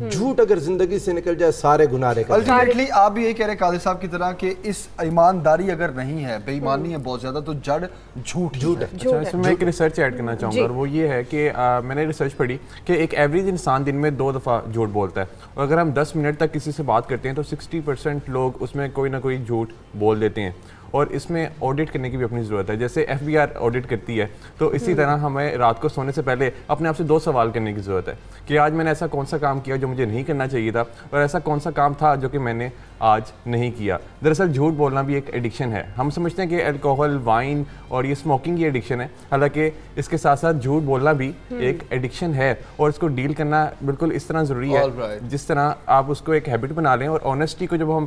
جھوٹ اگر زندگی سے نکل جائے سارے گناہ نکل جائیں. الٹیمیٹلی آپ بھی یہی کہہ رہے ہیں قادری صاحب کی طرح کہ اس ایمانداری اگر نہیں ہے, بے ایمانی ہے بہت زیادہ, تو جڑ جھوٹ ہے. اچھا, اس میں میں ایک ریسرچ ایڈ کرنا چاہوں گا, اور وہ یہ ہے کہ میں نے ریسرچ پڑھی کہ ایک ایوریج انسان دن میں 2 دفعہ جھوٹ بولتا ہے, اور اگر ہم 10 منٹ تک کسی سے بات کرتے ہیں تو 60% لوگ اس میں کوئی نہ کوئی جھوٹ بول دیتے ہیں. اور اس میں آڈٹ کرنے کی بھی اپنی ضرورت ہے, جیسے FBR آڈٹ کرتی ہے, تو اسی طرح ہمیں رات کو سونے سے پہلے اپنے آپ سے 2 سوال کرنے کی ضرورت ہے کہ آج میں نے ایسا کون سا کام کیا جو مجھے نہیں کرنا چاہیے تھا, اور ایسا کون سا کام تھا جو کہ میں نے آج نہیں کیا. دراصل جھوٹ بولنا بھی ایک ایڈکشن ہے. ہم سمجھتے ہیں کہ الکوہل, وائن اور یہ اسموکنگ کی ایڈکشن ہے, حالانکہ اس کے ساتھ ساتھ جھوٹ بولنا بھی ایک ایڈکشن ہے, اور اس کو ڈیل کرنا بالکل اس طرح ضروری ہے جس طرح آپ اس کو ایک ہیبٹ بنا لیں. اور آنیسٹی کو جب ہم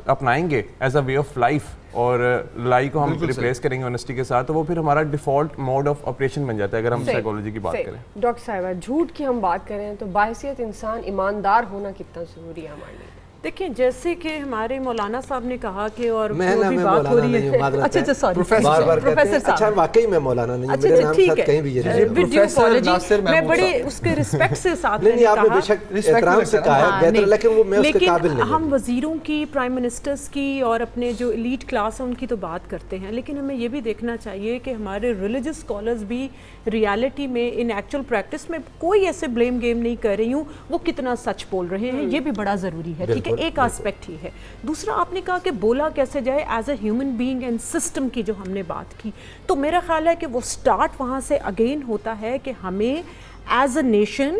اپنائیں گے as a way of life, اور لائی کو ہم ریپلیس کریں گے آنیسٹی کے ساتھ, تو وہ پھر ہمارا ڈیفالٹ موڈ آف آپریشن بن جاتا ہے اگر ہم سائیکالوجی کی بات کریں. ڈاکٹر صاحبہ, جھوٹ کی ہم بات کریں تو باحثیت انسان ایماندار ہونا کتنا ضروری ہے ہمارے لیے؟ دیکھیں, جیسے کہ ہمارے مولانا صاحب نے کہا کہ, اور جو بھی بات ہو رہی ہے, اچھا سوری پروفیسر اچھا, واقعی میں مولانا نہیں ہوں, میرے نام ساتھ کہیں بھی یہ میں بڑے اس کے رسپیکٹ سے ساتھ نہیں, آپ نے بے شک احترام سے کہا ہے بہتر, لیکن وہ میں اس کے قابل نہیں. ہم وزیروں کی, پرائم منسٹرز کی اور اپنے جو ایلیٹ کلاس ہے ان کی تو بات کرتے ہیں, لیکن ہمیں یہ بھی دیکھنا چاہیے کہ ہمارے ریلیجس اسکالرز بھی ریالٹی میں, ان ایکچوئل پریکٹس میں, کوئی ایسے بلیم گیم نہیں کر رہی ہوں وہ کتنا سچ بول رہے ہیں, یہ بھی بڑا ضروری ہے. ٹھیک ہے, ایک آسپیکٹ ہی ہے. دوسرا, آپ نے کہا کہ بولا کیسے جائے as a human being and system کی جو ہم نے بات کی, تو میرا خیال ہے کہ وہ سٹارٹ وہاں سے اگین ہوتا ہے کہ ہمیں ایز اے نیشن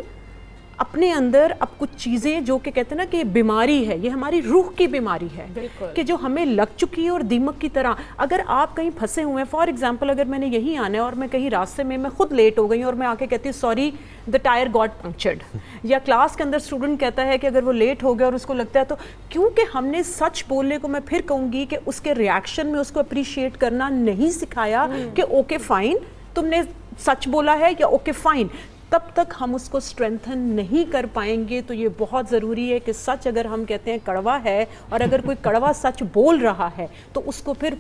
اپنے اندر اب کچھ چیزیں جو کہ کہتے ہیں نا کہ بیماری ہے, یہ ہماری روح کی بیماری ہے کہ جو ہمیں لگ چکی ہے, اور دیمک کی طرح اگر آپ کہیں پھنسے ہوئے ہیں, فار ایگزامپل اگر میں نے یہیں آنا ہے اور میں کہیں راستے میں خود لیٹ ہو گئی اور میں آ کے کہتی ہوں سوری دا ٹائر گاٹ پنکچرڈ, یا کلاس کے اندر اسٹوڈنٹ کہتا ہے کہ اگر وہ لیٹ ہو گیا اور اس کو لگتا ہے, تو کیونکہ ہم نے سچ بولنے کو, میں پھر کہوں گی کہ اس کے ریاکشن میں اس کو اپریشیٹ کرنا نہیں سکھایا کہ اوکے فائن تم نے سچ بولا ہے, یا اوکے فائن, تب تک ہم اس کو اسٹرینتھن نہیں کر پائیں گے. تو یہ بہت ضروری ہے کہ سچ اگر ہم کہتے ہیں کڑوا ہے, اور اگر کوئی کڑوا سچ بول رہا ہے تو اس کو پھر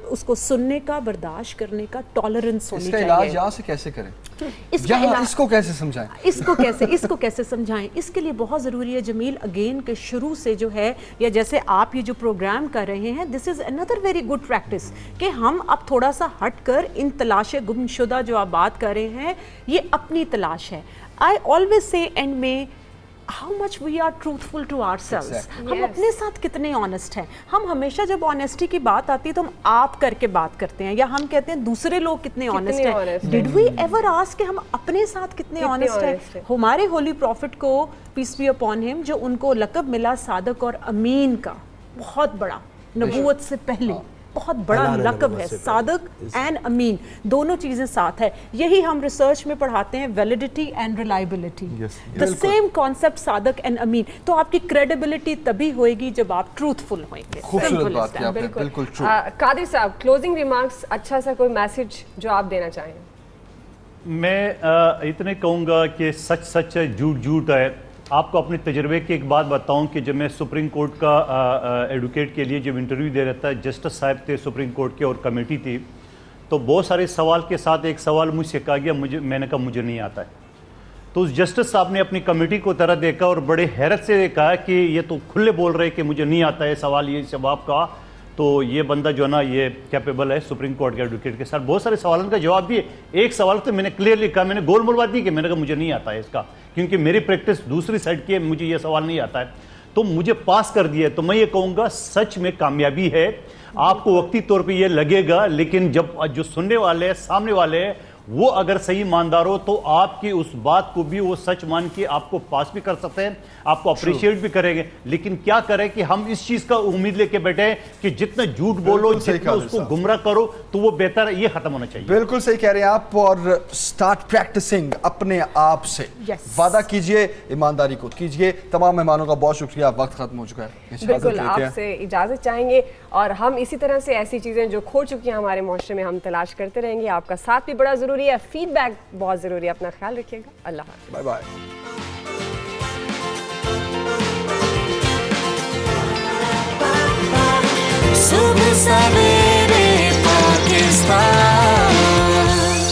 اس کو سننے کا, برداشت کرنے کا ٹالرنس ہونی چاہیے. اس کا علاج یہاں سے کیسے کریں, اس کو کیسے سمجھائیں, اس کو کیسے سمجھائیں؟ اس کے لیے بہت ضروری ہے جمیل اگین کہ شروع سے جو ہے, یا جیسے آپ یہ جو پروگرام کر رہے ہیں, دس از اندر ویری گڈ پریکٹس کہ ہم اب تھوڑا سا ہٹ کر ان تلاش گم شدہ جو آپ بات کر رہے ہیں, یہ اپنی تلاش ہے. آئی آلویز سے اینڈ میں how much we are truthful to ourselves. ہم اپنے ساتھ کتنے آنیسٹ ہیں. ہم ہمیشہ جب آنیسٹی کی بات آتی ہے تو ہم آپ کر کے بات کرتے ہیں, یا ہم کہتے ہیں دوسرے لوگ کتنے آنیسٹ ہیں. ڈڈ وی ایور آسک کہ ہم اپنے ساتھ کتنے آنیسٹ ہیں؟ ہمارے ہولی پروفٹ کو پیس بی اپون ہم, جو ان کو لقب ملا صادق اور امین کا, بہت بڑا, نبوت سے پہلے بہت بڑا لقب ہے, صادق اینڈ امین, دونوں چیزیں ساتھ ہے. یہی ہم ریسرچ میں پڑھاتے ہیں, validity and reliability, the same concept صادق اینڈ امین. تو آپ کی کریڈیبلٹی تبھی ہوئے گی جب آپ ٹروتھفل ہوئیں گے. خوبصورت بات کی آپ نے, بالکل ٹرو. قادری صاحب, کلوزنگ ریمارکس, اچھا سا کوئی میسج جو آپ دینا چاہیں. میں اتنے کہوں گا کہ سچ سچ ہے, جھوٹ جھوٹ ہے. آپ کو اپنے تجربے کی ایک بات بتاؤں کہ جب میں سپریم کورٹ کا ایڈوکیٹ کے لیے جب انٹرویو دے رہا تھا, جسٹس صاحب تھے سپریم کورٹ کے اور کمیٹی تھی, تو بہت سارے سوال کے ساتھ ایک سوال مجھ سے کہا گیا, میں نے کہا مجھے نہیں آتا ہے. تو اس جسٹس صاحب نے اپنی کمیٹی کو طرح دیکھا اور بڑے حیرت سے کہا کہ یہ تو کھلے بول رہے کہ مجھے نہیں آتا ہے سوال, یہ جواب کا, تو یہ بندہ جو ہے نا یہ کیپیبل ہے سپریم کورٹ کے ایڈوکیٹ کے ساتھ. بہت سارے سوالوں کا جواب دیے. ایک سوال تو میں نے کلیئرلی کہا, میں نے گول مول بات دی کہ میں نے کہا مجھے نہیں آتا ہے اس کا, کیونکہ میری پریکٹس دوسری سائڈ کی ہے, مجھے یہ سوال نہیں آتا ہے, تو مجھے پاس کر دیا. تو میں یہ کہوں گا سچ میں کامیابی ہے. آپ کو وقتی طور پہ یہ لگے گا, لیکن جب جو سننے والے ہیں, سامنے والے ہیں, وہ اگر صحیح ایماندار ہو تو آپ کی اس بات کو بھی وہ سچ مان کے آپ کو پاس بھی کر سکتے ہیں, آپ کو اپریشیٹ بھی کریں گے. لیکن کیا کریں کہ ہم اس چیز کا امید لے کے بیٹھے ہیں کہ جتنا جھوٹ بولو, جتنا اس کو گمراہ کرو تو وہ بہتر ہے, یہ ختم ہونا چاہیے. بالکل صحیح کہہ رہے ہیں آپ. اور سٹارٹ پریکٹسنگ اپنے آپ سے, وعدہ کیجئے, ایمانداری کو کیجئے. تمام مہمانوں کا بہت شکریہ, وقت ختم ہو چکا ہے. بالکل آپ سے اجازت چاہیں گے, اور ہم اسی طرح سے ایسی چیزیں جو کھو چکی ہیں ہمارے معاشرے میں ہم تلاش کرتے رہیں گے. آپ کا ساتھ بھی بڑا ضروری ہے, فیڈ بیک بہت ضروری ہے. اپنا خیال رکھیے گا. اللہ حافظ. Bye bye. صبح